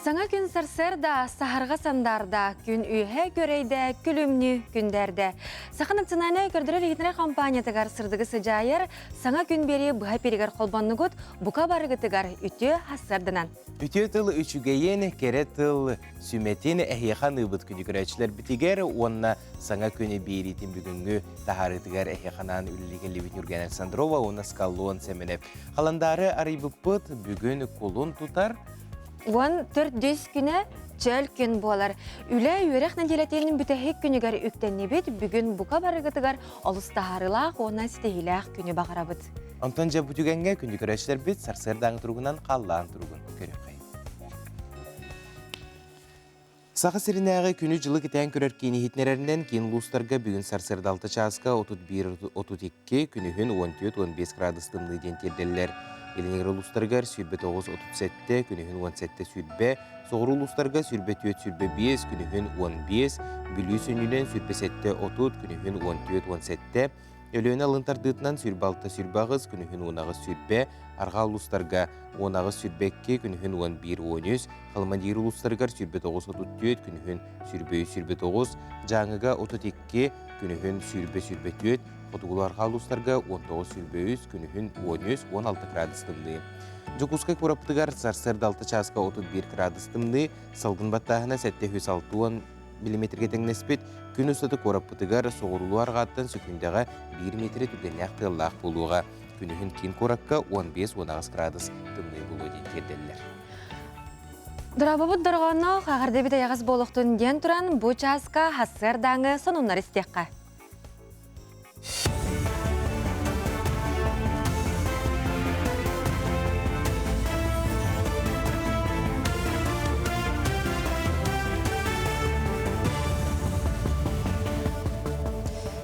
Саңа күн сарсырда, сахарға сандарда, күн үйе көрейді, күлімні күндерді. Сақа национальный көрдірі регионал компаниятығар сырдығы сыжайыр, саңа күн бері бұға перегар қолбанны көт, бұқа барығытығар үті хасырдынан. Үте тыл үчігейен кере тыл сүметен әхеқан ұбыт күні көрәчілер бітігер, онына саңа күні бейретін бүгінгі тахарытығар әхеқанан үлілеген Левит Александрова, оны скалуын сәменеп. Қаландары арайбыппыт бүгін қолын тұтар. Он 4-10 күні чөл күн болар. Үлі үйерек нәделетенің бүтәхек күнігер үктенне бет, бүгін бұқа барығытығар олыстағарылақ, ona стейіләқ күні бағарабыд. Антон жа бүтігенге күні көрәчілер бет сарсырдаң тұрғынан қаллаған тұрғын көрек қай. Сақы сірінәғі күні жылы кетен көрер кейні хитнерерінен кейін лустарға бүгін сарсырдалты часқа 31-32 күнігін 14-15 градустың ден терделілер. Еленегір ұлыстарғар сүрбе 9-37, күнігін 17 сүрбе, соғыр ұлыстарға сүрбе 4 сүрбе 5, күнігін 15, бүлі сөнілен сүрбе 7-30, күнігін 14-17, өліөне алынтардытынан сүрбе 6 сүрбе ағыз, күнігін 10 сүрбе, арға ұлыстарға 10 сүрбе 2, күнігін 11-13, қалмандер ұлыстарғар сүрбе 9-34, күнігін сүрбе 9, жаңыға 32, күнігін сүрбе 4, Отуғылар қалустарға 19 сүрбе 3, күнігін 13-16 градустымды. Жокускай көраптығар сарсырдалты часқа 31 градустымды, салғын баттағына 7-6 мм тәңнеспет, күн ұстаты көраптығар соғырылу арғаттан сүкіндегі 1 метр түрден яқтылақ болуға, күнігін кейін көракка 15-16 градус тымды болу дейтерделілер. Дұрабыбыд дұрғаны қағырды біді яғыз болуқтың ден тұран бұл часқа хасырдаңы сонунлар істеққа.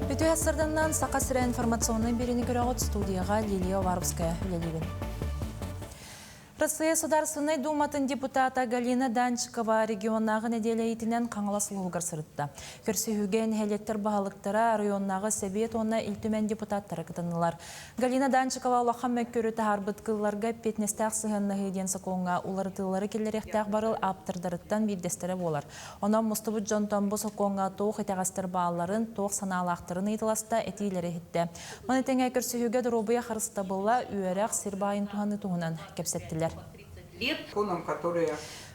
Бүтү асырданнан сақа сірі информационный берені көріғыт студияға Лилия Варвская үлелеген. Россия Сударственной Думатын депутата Галина Данчикова регионнағы неделе етінен қаңыласылығығыр сұрытты. Көрсүйген электр бағалықтара районнағы сәбет онына үлтімен депутаттары кітінілар. Галина Данчикова олақан мәккөрі тағарбыт қылларға петнестәқ сығынығы еден сақуыңа уларытылары келеректәқ барыл аптырдарыттан бейдестері болар. Онан мұстыбыт жонтомбы сақуыңа тоқ етағастыр бағаларын тоқ саналақтырын етіласта әтейлері етті. Мұнытеңе көрсүйге дұрубыя қарысты бұлла үйерек сирбайын туғаны туғынан кепсеттілер.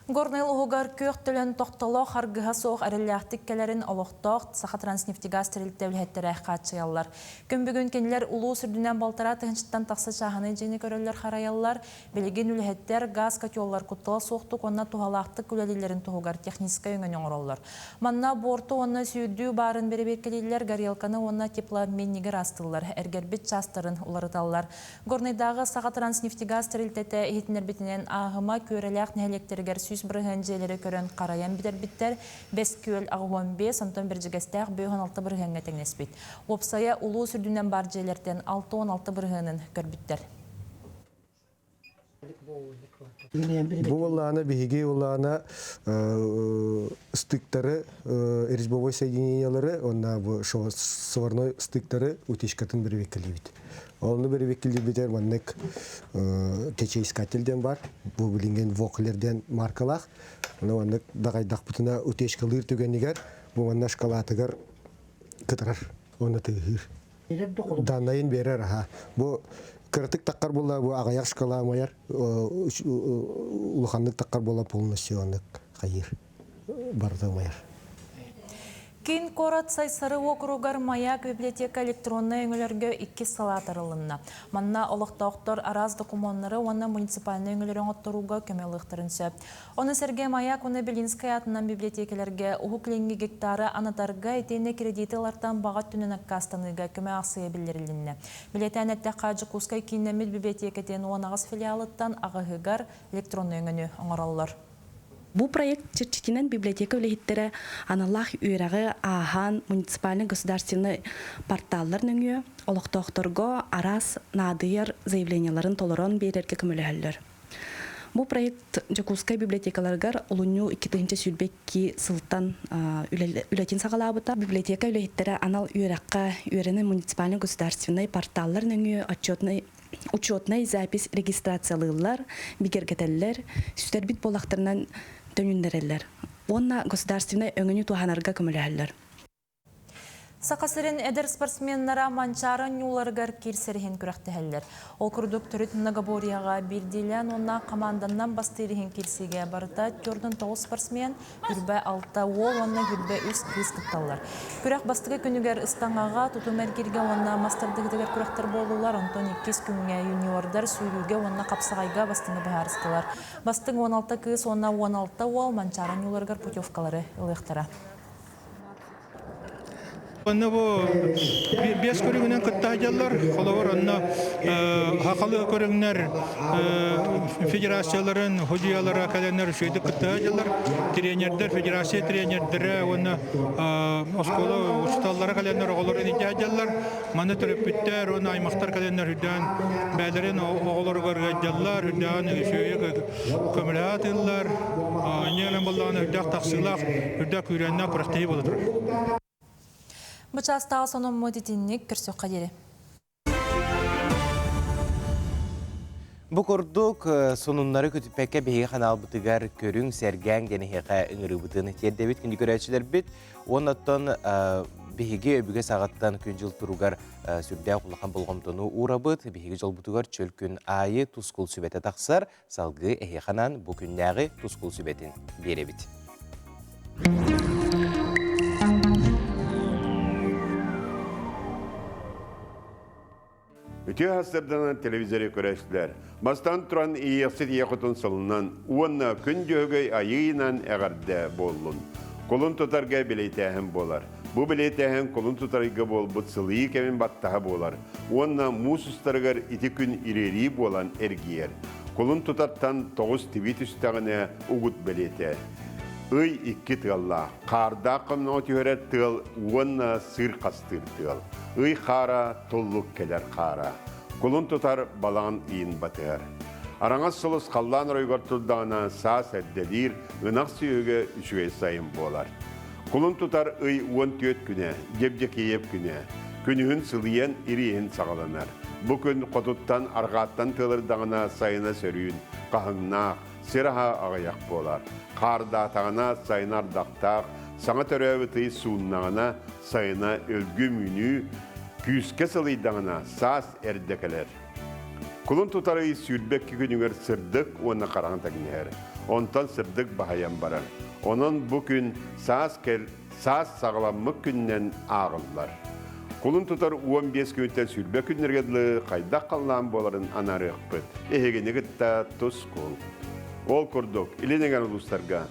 Горный лугар көк төлен тоқтылы харгыға соқ әріліяқтық кәлерін олықтоқ сақа транснефтигаз тәрілттәулеттері қатшыялар. Күн бүгін кенілер ұлу сүрдінен балтара тұхыншыттан тақсы шағаны жені көрілер қараялар, белеген үліхеттер газ қатиоллар құттылы соқтық онына туғалақтық үлелелерін туғығар техническа өңін оңыролар. Манна борту онына сүйді барын беребекелелер гарелканы онына теплообменнигер астылар, әргербет частарын уларыталар. Горныйдағы сақа транснефтигаз тәрілтеті етінер бетінен ағыма көреләқ нәлектерігер сүз бірген желері көрін қараян бітер-біттер 5 көл ағуан 5, антон бір жігістәқ бөйін 6 біргенге тәңнеспейд. Опсая ұлу сүрдінен бар желерден 6-16 біргенін көрбіттер. Бұл олағына, бейге олағына стыктары, эризбовой соединениялары, онна соварной стыктары утешкатын бір векілейбіт. Оны бір векілейбітер маннек течеискателден бар, бұл білінген вокілерден маркалақ. Оннек дағайдақ бұтына утешкалыр түгенігер, бұл манна шкалатығар кытырар, оны тығыр. Данайын берер, бұл кыртык таққар бола, бұл ағаяқ шкала майар, улахандық таққар бола полностью қайыр барды майар. Кейін Корат сайсары округар маяк библиотека электронный өңілерге 2 салатарылынна. Манна олықтауқтар араз документары оны муниципальный өңілерін оттыруға көмеліқтірін сөп. Оны Сергей Маяк оны Белинскай атынан библиотекалерге ұхықленгі гектары анатарға етені кредиталардан бағат түнін аққастаныға көмі ақсыя білдерілінне. Билетен әтті қажы Кускай кейінемет библиотекатен онағыз филиалыттан ағығығар электронный өңіні оңыралылар. Бұл проект Черчетинен библиотека үлехеттері аналах үйрағы ахан муниципальный государственный порталлар нөңі олықтауқтырға арас надыйыр заявленияларын толырон берерге көмілі. Бұл проект Жокускай библиотекаларғар олуну 2-ші сүлбекки сылттан үлетін сағалабыта. Библиотека үлехеттері анал үйраққа үйрені муниципальный государственный порталлар нөңі учетный запись регистрациялылар, бигергетеллер, сүстербит болақтарынан төнүндереллер. Онна государственный өңүнү туханарга көмөлөһөллөр. Сақасырын әдір спортсменнара манчарын юларғар керсеріхен күрәқтіхәллер. Ол күрдік түріт Нагаборияға бірдейлен онна команданнан бастырыхен керсеге барыта түрдің 9 спортсмен үрбә 6 ол онна үрбә үз кіз кітталар. Күрәқ бастығы күнігер ұстанғаға тұтымәргерге онна мастардығыдығар күрәқтір болулар, онтон 2 күнге юниордар сүйрүүге онна қапсағайға бастыңы бағарыстылар. Бастың 16 кыз, онна 16 ол манчарын юларғар путевкалары ылықтыра. Онна бу бес көрүгүнөн кыттаажалар, холовор онна хакалы көрүгүнөр федерацияларын, худиялары календар шөйдү кыттаажалар, тренердер, федерация тренердери, онна осколо усталлары календар оголорун итаажалар, маны төрөпүттөр, онна аймактар календар хүдөн бәлерин оголор көргөжалар, хүдөн шөйгө көмөлатылар, нелен болланы хүдök таксылак, хүдök үйрөннө практики болот. Бычастағы соның мөдетіннік көрсөк қадері. Бұ көрдік сонунлары көтіппәкке бейгі қанал бұтығар көрің сәрген гені хеқа үңірі бұтығыны тердебет күнді көрәтшілер бет. Онаттан бейгі өбіге сағаттан күн жыл тұруғар сүрдәу құлақан болғамтыны ұра бұт. Бейгі жыл бұтығар чөл күн айы тұскул сүбеті тақсар, салғы әйе қанан бұ күннәғі тұскул сүбетін бере бет. Үтө хастырдан телевизоре көрәшілер. Бастан тұран иесет еқытын сылынан, уанна күн жөгөй айыйынан әғарды болын. Қолын тұтарға білейтәхін болар. Бұ білейтәхін қолын тұтарға бол бұт сылыйы кәмен баттаға болар. Уанна мұсыстарғар ити күн ирери болан әргиер. Қолын тұтартан 9 твит үстағына ұғыт білейті. Үй 2 тығалла. Қарда қымна өтігірі тығал, уанна сыр қастыр тығал. Үй қара, толлық келер қара. Құлын тұтар балан иін батығар. Араңас сұлыс қаллан ройғар тұлдағына сас әдделер, ұнақ сүйеге үшіге сайын болар. Құлын тұтар үй 14 күне, жебже кейеп күне. Күнігін сылыен ирейін сағаланар. Бұ күн қотуттан арғаттан тылырдағына сайына сөрүйін, қағыңнақ, сираға ағаяқ болар. Қарда тағына сайынар дақтақ, саңа төрәві тый суыннағына сайына өлгі мүні, күйіске сылыйдағына сас әрдекелер. Құлын тұтары сүрбек күнігер сырдық оны қарағын тәгінер. Онтан сырдық бағаян барар. Onun bugün sağ sağlamlık günden ağırlar. Kulun tutar 15 günden sürbe günlergedli kayda kalan boların anarı akbet. Ehegeni gitta tuz kol. Ol kurduk. İlinegar uluslarga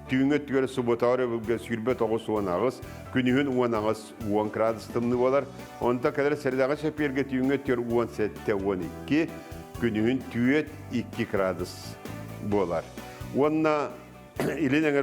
tüyüngöt tügeri subotarı bülge sürbe toğuz uğan ağız. Günühün uğan ağız uğan kradıstamlı olar. Onda kadar seridağı şepirge tüyüngöt tüger uğan sette uğan 2. Günühün tüyet 2 kradыс bolar. Onunla İlinegar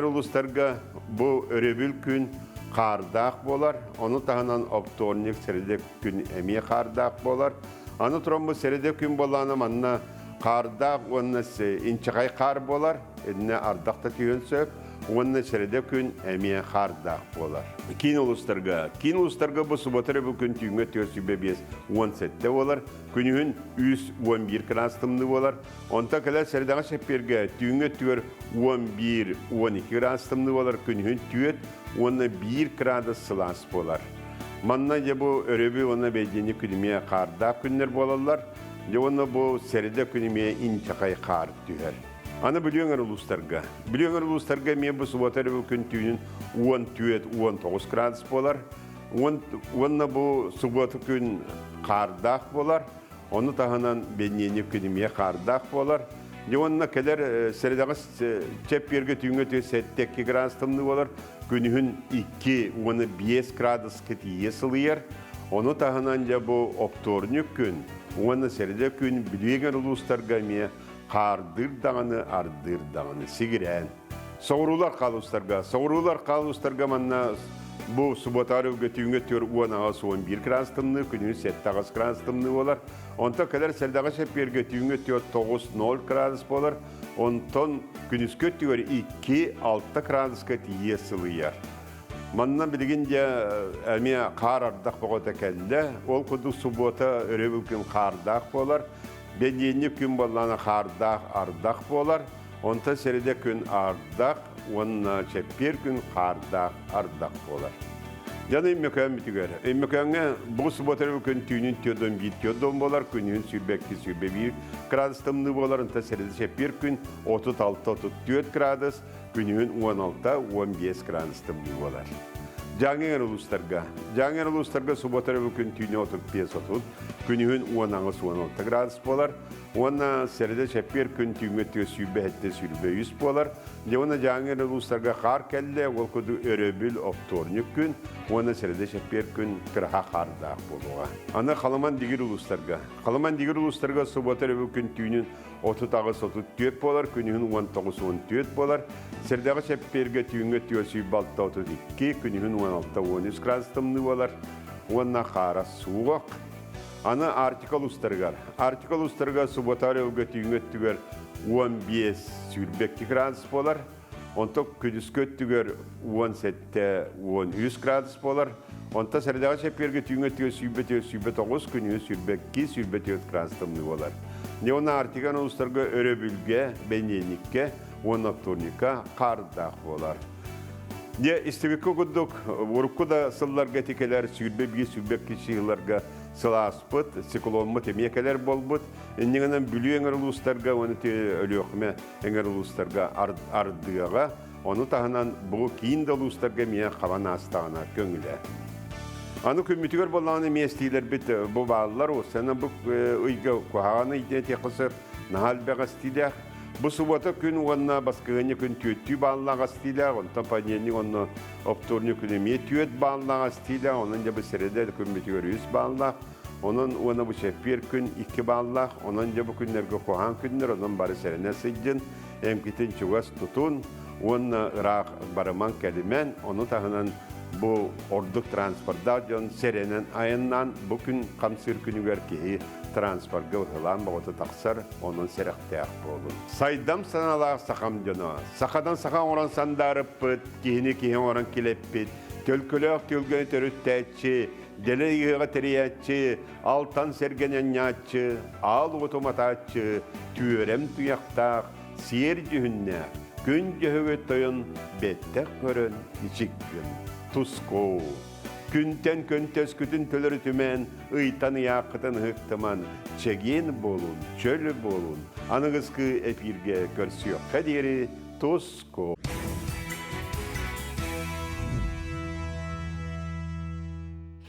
uluslarga bu örebül gün qardaq bolar. Onu tahanan optornik seredek gün emiye qardaq bolar. Anı turan bu seredek gün bolanı manna qardaq onunla inçiqay qar bolar. Edine ardaqta tüyön söp. Onunla seredek gün emiye qardaq bolar. Kin uluslarga bu subotarı bu gün tüyünge tüyösübe 17'de bolar. Günühün 11 krastımlı bolar. Onta kadar seridağı şepirge tüyünge tüyör 11-12 krastımlı bolar. Günühün tüyöt onunla 1 krada sılas bolar. Manna ya bu örebi ona beydeni külümeye qarda günler bolarlar. Ya ona bu serida külümeye inçakay qar tüyer. Ana biliyorlar uluslarga. Me bu subotarı bu gün tüyünün 10 tüyet 19 kradas bolar. Onunla bu subotu gün qardaq bolar. Onu tahanan beniyeni külümeye qardaq bolar. Onunla kadar seridağı çepirge tüyünge tüy 7 krastımlı bolar. Günühün 5 kradas ketiye sılıyar. Onu tahanan ya bu optornik gün. Onu serida gün biliyorlar uluslarga me qardır dağını, ardır dağını sigiren. Soğurular qaluslarga manna bu subotarı götüğünge tüyor 11 krastımlı, günü 7 krastımlı olar. Onta kadar serdağı şepir götüğünge tüyor 9-0 kradas bolar. Ontan günüskö tüyor 2-6 kradas ketiye sılıyar. Manna bilgince emiye qar ardaq boğata kelle. Ol kudu subota örevülkün qardaq bolar. Беденli күн болланы қардақ, ардақ болар. Онта середе күн ардақ, онна чеппер күн қардақ, ардақ болар. Жаны иммекән бітігер. Иммекәнге бұл сұботары күн түйінін түйеден бейт түйеден болар, күнін сүрбекті сүрбебей градустымны болар. Онта середе чеппер күн 36-34 градус, күнін 16-15 градустымны болар. Жаңер улустарга суботары күн түйіне 35-30, күнігін 10-16 градус болар. Оны середе шеппер күн түйінгі сүйбе әтті сүрбе 100 болар. Оны жаңер улустарга қар кәлі, ол күді өрөбіл опторник күн, оны середе шеппер күн кірға қардақ болуға. Аны қаламан дегір улустарга суботары күн түйінін 30-34 болар, күнігін 19-14 болар. Сердегі шепперге түйінгі түйесі балта 32, күнігін 16-13 градустымны болар. Онна қара суық. Аны артикал устарга суботары өгі түйінгі түгер 15 сүрбекті градус болар. Онта күдіскөт түгер 17-13 градус болар. Онта сердегі шепперге түйінгі түгер сүйбе 9, күнігін сүрбекті сүйбе 4 градустымны болар. Неона артикан улустарга өрөбүлге, бененикке, онапторника қардақ болар. Не истебекке күдік, ұрыққыда сылларға текелер сүрбек кешігілерге сыласпыт, циклонмыт емекелер болбыт. Еннеңінен бүлі әңір улустарга, оны те өліқме әңір улустарга ардыға, оны тағынан бұл кейінді улустарга мен қаван астағына көңілі. Аны көмітігер болағаны местейлер біт бұл балылар осыны бұл ұйға қоғаны иден текісір нағал бәға стилях. Бұл сұбота күн онына басқығыны күн түйетті балылаға стилях, онтан панені оны опторны күнеме түйет балылаға стилях, оның да бұл сіреде көмітігер 100 балылақ, оның оны бұл шеппер күн 2 балылақ, оның да бұл күнлерге қоған күнлер, оның бары сәріне сыйден, әмкетін чуғас тұтын, оны ұрақ барыман кәлімен, оны тағынан bu orduk transportda jon serenen ayından bugün kamsır günüger ki transportga hılan bağıtı taqsar onun serekteyak bolun. Saydam sanalaq saqam jona. Saqadan saqa oran sandarıp pıt, kihini oran kileppit. Tölkülök tölgeni törüttәtçi, dele yığa teriyatçı, altan sergenen yatçı, al otomatatçı, tüyörem tuyaqtaq, siyer cühünne, gün cühüge toyun, bettek görün, içik gün. Tusko, күнтен көнтес күтін төлір түмен, ұйтаны яқытын ғықтыман, чеген болун, чөлі болун, анығызқы әпірге көрсіyok. Қадері Туско.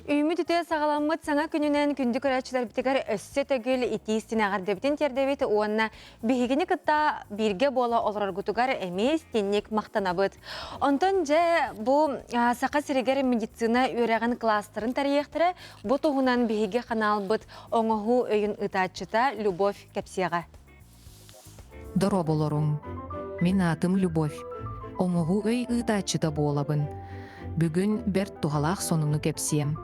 Үймі түте сағаламыт саңа күнінен күнді көрәтшілер бітігер өссі төгіл итейістін ағардебітін тердебет, оғанна бігігіні күтта бірге бола олар күтігер әмес теннек мақтанабыт. Онтан жа бұл сақа сірегер медицина өрәғін кластырын тарихтыры бұл тұғынан бігіге қанал бұт оңығу өйін ұтатшыта Любовь Кәпсияға. Доро болорун. Мен атым Любовь. Оңығу өй ұтатшыта болабын. Бүгін бәрт тұғалақ сонуну кепсием.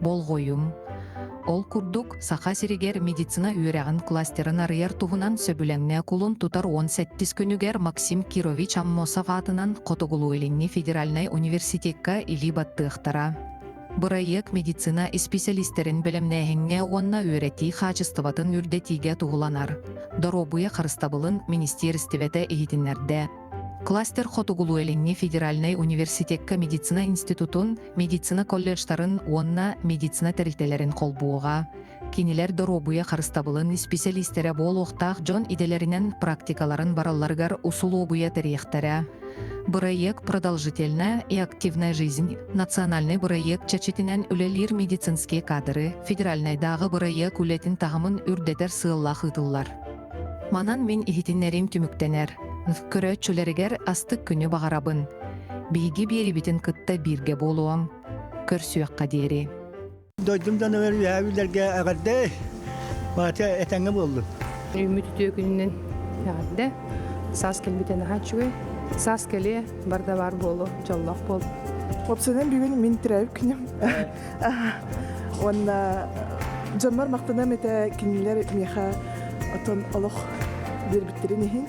Болғойым. Ол күрдік сақа сиригер медицина үйрәғін кластерын арыяр туғынан сөбіленне кулын тұтар 18 күнігер Максим Кирович Аммосов атынан Қотығылу елінні федеральный университетка или баттықтара. Бұрайық медицина специалистерін білімнәхінге онна өреті қачыстыватын үрдетиге туғыланар. Доробуя қарыстабылын министерстветі егетінлерді. Кластер Хотугулу элинни федеральный университетка медицина институтун, медицина колледжтарын онна медицина терителерин колбууга. Кинилер доробуя харыстабылын специалистере бол оқтақ жон иделеринен практикаларын баралларгар усулуобуя терехтара. Проект «Продолжительная и активная жизнь». Национальный проект чачетинен үлелир медицинские кадры. Федеральный дагы проект үлетін тағымын үрдетер сыыллах ытыллар. Манан мен ихитиннерим түмүктенер. Көрөтчүлеригер астык күнү багарабын. Биги берибитин кытта бирге болуам. Көрсүөкка дери. Дойдумдан өөр яабилерге агарды. Бата этеңге болду. Үмүт төкүнүнөн ягарды. Сас келбитен хачуй. Сас келе барда бар болу, жоллок бол. Опсенен бүгүн мен тирәп күнүм. Онна жамар мактанам эте кинилер меха отон олох бербиттерин.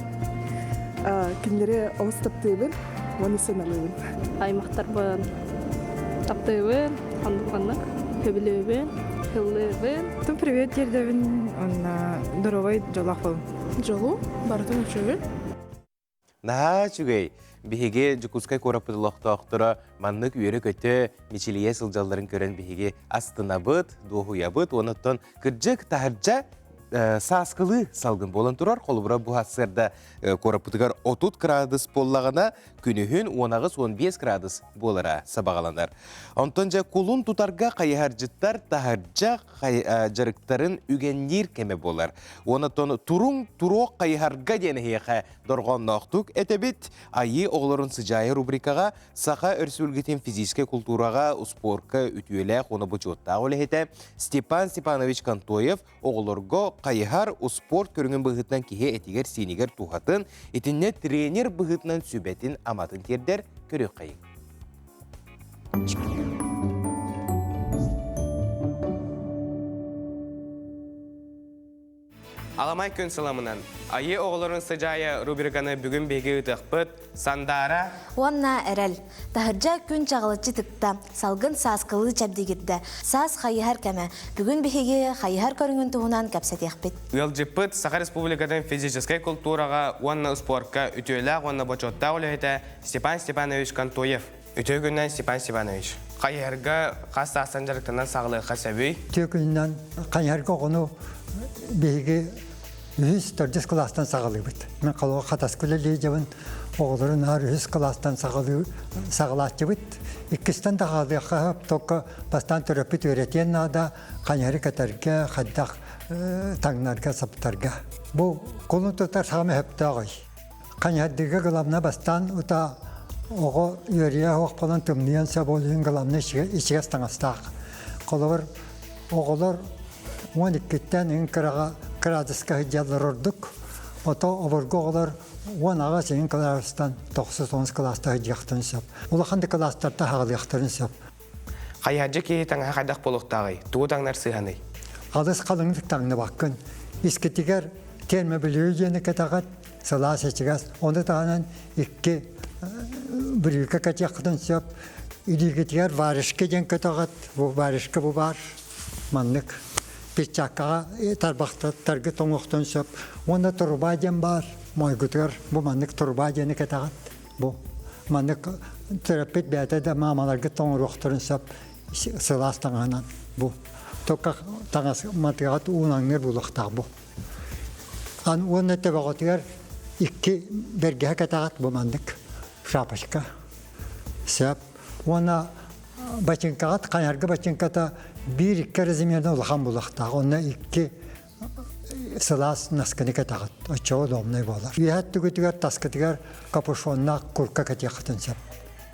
Кинлері оғыз таптыйбын, оны сен алыйбын. Аймақтар бұн таптыйбын, қандыққанық. хөбүлөбүн, хыллыбын. Тум привет жердебин доровой жолақпын. Жолу барытын өчөбүн. Наха чүгей, биһиге жукускай корапыдылықтақтыра маннык үйері көті мечелие сылжаларын көрен биһиге астынабыт, дуохуябыт, оныттан кырджык тахарджа саскылы салгын болын турар. Қолыбыра бұхасырда корапыдығар 30 градус боллағына күнігін 10-15 градус болыра сабағаланар. Онтан жа кулун тутарға қайыхаржыттар тахарджа жарықтарын үгеннер кеме болар. Оныттан турун туроқ қайыхарға денеге дорған нақтук әтебет айы оғыларын сыжайы рубрикаға сақа өрсүлгетін физическай культураға спортқа үтуелек оны бұчуытта олехеті Степан Степанович Кантоев оғылырға қайыхар спорт көріңін бұғытынан кеге әтігер сенегер туғатын етіне тренер бұғытынан сөбетін аматын тердер көрек қайын. Аламай күн сыламынан. Айы оғылырын сыжайы рубриканы бүгін беге ұтықпыт. Сандара. Онна әрәл. Тахыржа күн чағылычы тықта. Салгын саскылы чәбдегетті. Сас қайыхар кәмі. Бүгін беге қайыхар көріңін туғынан кәпсет еқпет. Уелджипыт Саха Республикадан физическай культураға онна спортқа үтөйләқ онна бочотта олығыта Степан Степанович Кантоев. Үтөй күннен Степан Степанович. Қайырға қаста асан жарықтынан сағылығы қасабүй. Үтөй күннен қайырға ғыну бейге 100 кластан сағылығы бұд. Мен қалуға қатас күлі жабын оғылырын әр 100 кластан сағылатшы бұд. Иккістен дағады қағып тоққа бастан түріпіт өретен ада қайыры кәтәрге, қаддақ таңнарға саптарға. Бұл қолын тұтар сағымы әпті ағай. Қайырдығы ғыламна бастан ұта оғы өрия оқ болан түмниян сәболуын ғыламны ішігес таңастақ. Қолығыр оғылыр 12-тен ең градусқа хиджалар ордық. Ото обырғы оғылар 10 аға сен кластан 9-10 класста хиджақтын сөп. Улақанды кластарда хағылықтырын сөп. Қайыржы кейі таңа қайдақ болуқтағай, туы таңнар сығаны. Қалыс қалыңдық таңны баққын. Искетігер терме білуі жені кәтағат сыла сәчігас. Онды тағынан екі бүрігі кәтеқтін сөп. Илігетігер варышке жен кәтағат. Бұл варышке бұл бар. Манлық. Печақаға тарбақтарғы тоңықтың сөп. Онда тұрба жен бар. Мойгүтігер бұл манлық тұрба жені кәтағат. Бұл манлық терапет бәтеді мамаларға тоңырықтырын сөп. Сылас таңғанан бұл. Тоққа таңас матығат уынаңнер бұлықтақ бұл. Оны тәбіғатығар екі бергеге кәтағат бұл манлық. Шапашқа. Сөп. Оны бачынқағат, қайарғы бачынқата bir-iki rezimlerden olağan bulaqtaq. Onunla iki sılas naskını kətağıt. O çoğu domnay bolar. Üyət tügütügər taskıtıgər kapuşonuna kurka kətiyaqıtın səp.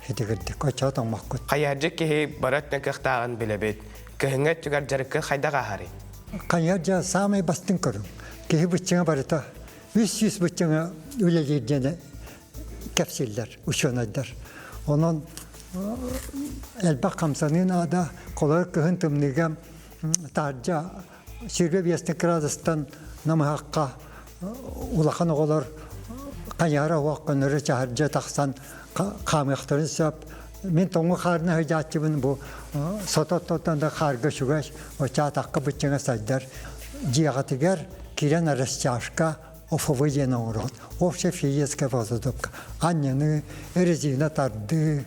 Hetigirdik. O çoğu dommaq küt. Қайаржы кеге барат нөкіқтағын білебет. Көхіңе түгер жарықы қайдаға харай? Қайаржа самай бастын көрім. Кеге бұтчыңа барыта 100 бұтчыңа өлелердені кәпселдер, ұшонайдар. Onun elbaq kamsanın ada kolay kıhın tımnigam tarca sürbe biyasını kıradıstan namahaqqa ulaqan oğular qanyara oğuqqanları çaharca taqsan qamıqtırın söp. Men toңu qarına hücatçıbın bu sotototan da qargı şugaş o çataqqa bıçına sajdar ciyaqatıgar kiren arasçaşka офовыйен оңырот. Овше физическая подготовка. Аннены резина тарды,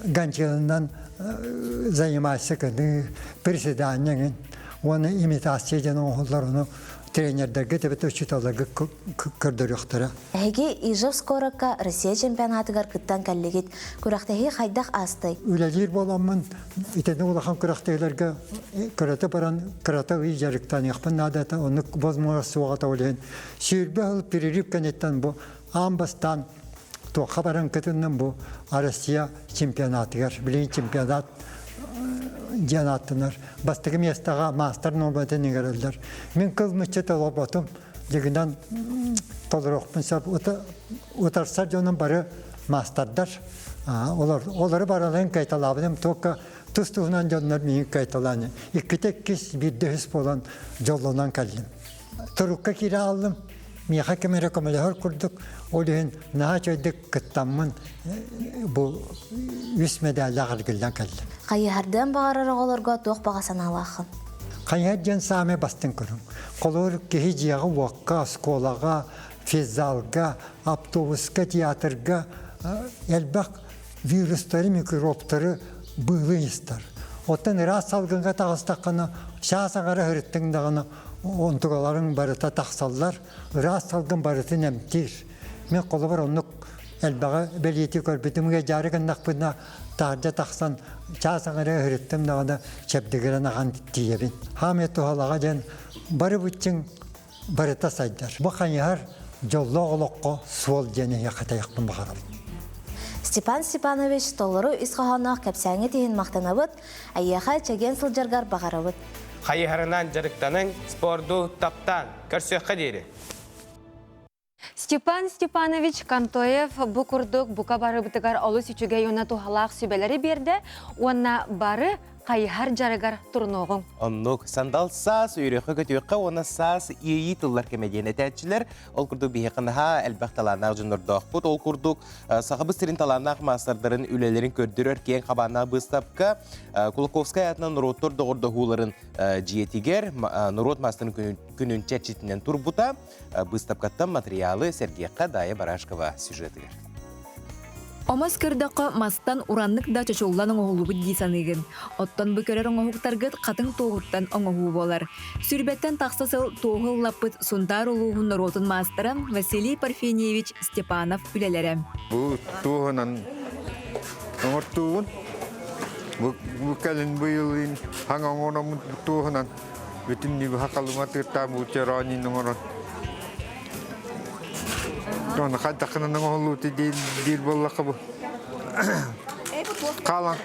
ганчелынан занимайся кыды, приседаниян, оны имитацияден оңылар, тренердерге тепет учиталарга көрдөрөктөрө. Эги Ижевскоракка Россия чемпионатыгар кыттан каллегит күрактеги хайдах астай. Үлелер боламын, итене улахан күрактейлерге көрөтө баран кырата үй жарыктан яқпын надата, оны бозмуа суағата олен. Сүйірбе алып перерив кенеттен бұл амбастан тоқа баран кытыннан бұл Россия чемпионатыгар, білейін чемпионат жанаттынар. Бастығы местаға мастер норбатын егерелдер. Мен кылмычы толып отым, дегеннен толырықпын сап, отарсар жонын бары мастердар. Олары баралайын кайталабыдым, тоққа тұстығынан жонлар мейін кайталаны. Иккітек кес бірді хүс болан жолынан кәлдім. Тұрыққа кері алдым, миха кемере комелер курдук, олен наха чойдык кыттаммын бу үс медальдар гылдан келди. Хайыһардан багарар оголорго туох багасан алахын. Кайяджан саме бастын көрүм. Колор кихи жиягы уакка, сколага, физалга, автобуска, театрга, элбак вирустары, микробтары быйлыйыстар. Оттан раз салгынга тагыстакканы, шаасагара хырыттың даганы, онтугаларын барыта тақсаллар, раз салгын барыты немтир. Мен қолы бар онық әлбаға бәлеті көрбетімге жары кындақпына тағырда тақсан, шаасагара хырыттым дағаны чәпдігірін аған тиебін. Хамет тухалаға жан бары бүтчің барыта сайдар. Бұл қанияр жоллы оғылыққа суол жені яқатаяқпын бағарал. Степан Степанович толыру исқаханақ кәпсәңі тейін мақтанабыт, айяға чәген сылжаргар бағарабыт. Хайыһарынан жарықтаның спорду таптан көрсөкқа дейірі. Степан Степанович Кантоев бу курдук бука бары бытыгар олы сүчүгө юна тухалаак сүбелери берди, уонна бары кайыхар жарыгар турногуң. Оннук сандал саас үйрөккө көтүөккө оны саас ийи тыллар кемедиен этәчилер. Ол курдук бихекынха элбах талаанак жонордоокпут. Ол курдук сахабыз тирин талаанак мастардарын үлелерин көрдүрөр кен кабана быстапка Кулаковская атынан нуроттор догордохууларын жиетигер нурот мастырын күнүн чечитинен турбута быстапкаттан материалы Сергейка Дая Барашкова сюжетигер. Омас кырдаққа мастан ураннык да чочоллан оңолубу дисаныгын. Оттан бүкөрөр оңохуктаргыт катын тоғуттан оңоху болар. Сүрбеттен тақсасыл тоғыл лаппыт сундар олуғын ротын мастырам Василий Парфеньевич Степанов үлелері. Бұл тоғынан оңыртуғын, бұл кәлін бұйылын, хаң оңырамын тоғынан, бүтінні хақалыма тырта бұл черанин оңырын. Оны қайдақынан оңылуыты дейір болақы бұл. Қалан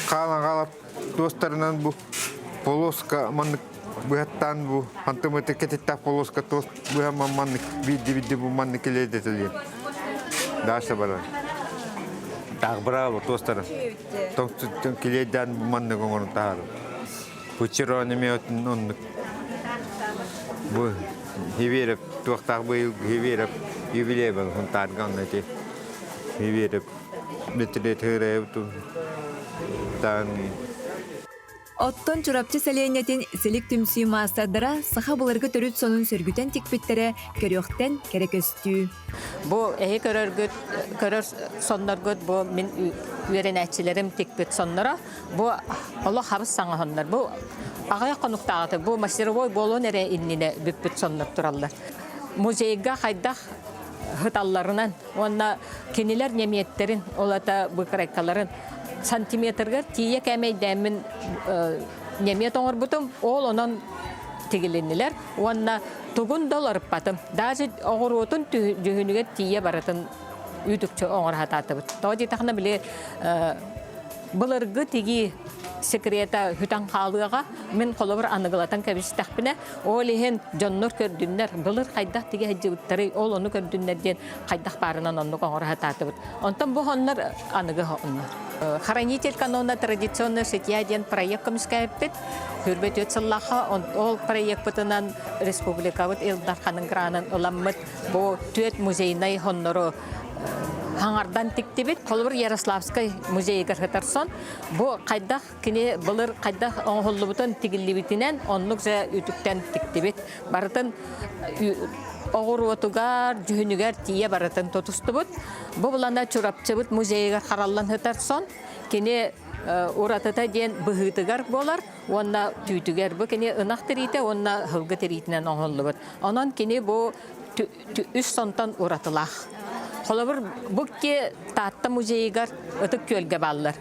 қалап достарынан бұл полоска маннык бұғаттан бұл. Антымыты кететтақ полоска бұға маннык бидді бұл манны келеді тілген. Дашы барар. Тағбыра бұл достарын. Тоңсыттың келеден бұл манны қоңырын тағару. Бұл чироны өтін оннык. Бұл хеверіп, туақтақ бұйыл хеверіп, юбилей бұл құнтарған әте. Хеверіп, бітірі түрі Оттон чурапчы сәлейнетін сілік түмсүй мастардара саха бұларғы түріт сонын сөргітен текпеттері көріқтен керекөстүү. Бұл әйі көрір соннарғыд бұл мен үйерен әтчілерім текпет соннара. Бұл олы қабыз саңа соннар. Бұл ағай қонуқтағыты. Бұл мастеровой болуын әрі инніне бүппет соннар тұралар. Музейға қайдақ ғыталарынан, онна кенелер неметтерін, олата бұқырайқаларын сантиметргер тие кәмей дәмін немет оңыр бұтым, ол онын тегіленілер. Онна $9 батым. Даже оңыр отын жүхінігер тие баратын үйдікчі оңыр хататы бұт. Тоғыз етақына біле бұлырғы теги секрета хүтан қалыға мен қолы бір анығылatan кәбістақпіне ол ехен жоннор көрдінлер бұлыр қайдақ теге әджігіттері ол оны көрдінлерден қайдақ барынан оны оңыр хататы бұт. Онтан бұл онлар анығы онлар. Хранитель канона традиционный шетьяден проект көміскәйіппет. Хүрбет өтсіллаға ол проект бұтынан республикавыт елдарқаның гранын оламмыт бұл төт музейнай хоннору Хаңардан тектебет, қолыбыр Ярославскай музейі кіргітарсон. Бұл қайдақ кіне бұлыр қайдақ оңғылы бұтын тегілі бітінен, онлық жа үтіктен тектебет. Барытын оғыр отугар, жүхінігер тие барытын тотусты бұд. Бұл бұлана чурапчы бұд музейі қаралан хытарсон. Кіне ұратыта ден бұғытығар болар, онна түйтігер бұл. Кіне ынақ терейті, онна ғылғы терейтінен оңғылы бұд. Онан кіне бұл үш сонтан ұратылақ. Қолабыр бұкке татты музейгар ұтық көлге балылар.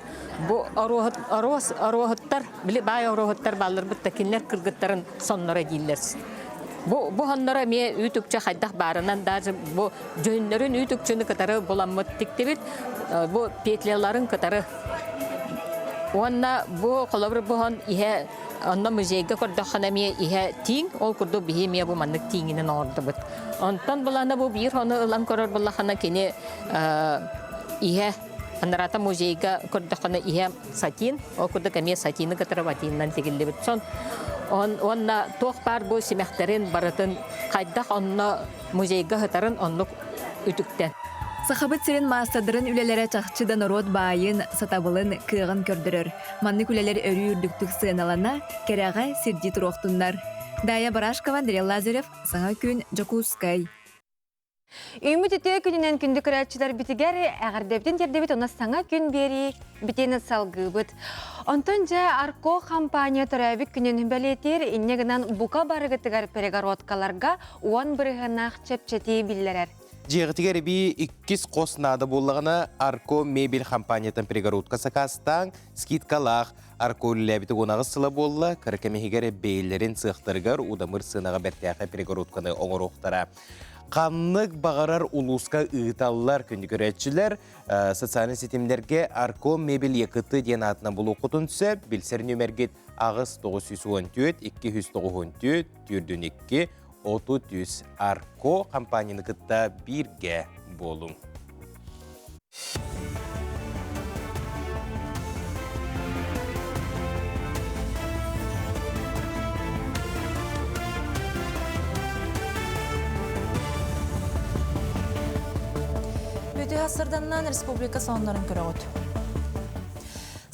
Бұ аруағыттар, бай аруағыттар балылар бұтта кенлер кіргіттарын соннара дейілерсін. Бұ ғаннара ме үйтікчі қайдақ барынан даже бұ жөнлерін үйтікчіні кітары боламыд тектебет, бұ петлеларын кітары. Онна бұ қолабыр бұған ihe Онна музейга көрдіққана ме ihe тиң, ол күрді бейе ме бұл маннық тиңінен орды бұд. Онтан бұлана бұл бір оны ұлан көрір бұлақана кені ihe анарата музейга көрдіққана ihe сатин, ол күрді кәме сатины кітірі ватиннан тегілі бұд. Сон Онна тоқ бар бу семехтерин баратын қайдақ онна музейга хытарын онлық үтіктен. Сахабыт сирен маастадырын үлелері чақчыдан ород байын сатабылын кыған көрдірір. Манны күлелер өрі үрдіктік сыналана кереға сирди тұроқтындар. Дая Барашкова, Дарья Лазарев, Саңа күн, Жакускай. Үймі түте күнінен күнді күрәтшілер бітігер әғірдептен тердебет оны саңа күн бері бітені салғы бұд. Онтон жа Арко компания түрәбік күнін бәлетер иннегінен бұқа барығытығар перегородкаларға уан бірігінақ чәпчәтей білдерер. Жиғытығар бі 2 қос нады болығына Арко мебель компаниятын перегородка сақастан скидкалақ Арко үләбіті онағы сылы болы, кіркемегер бейлерін сықтырғар удамыр сынаға бәртәқі перегородканы оңыр Қанлық бағарар улуска ұйталылар күнді көрәтшілер социалин сетімдерге Арко мебель екіті ден атына бұл оқытын сөп, білсер нөмергет ағыз 914, 294, түрдің 2, 30 Арко компанияны күтті бірге болың. Өте ғасырданнан республика сонларын көрігіт.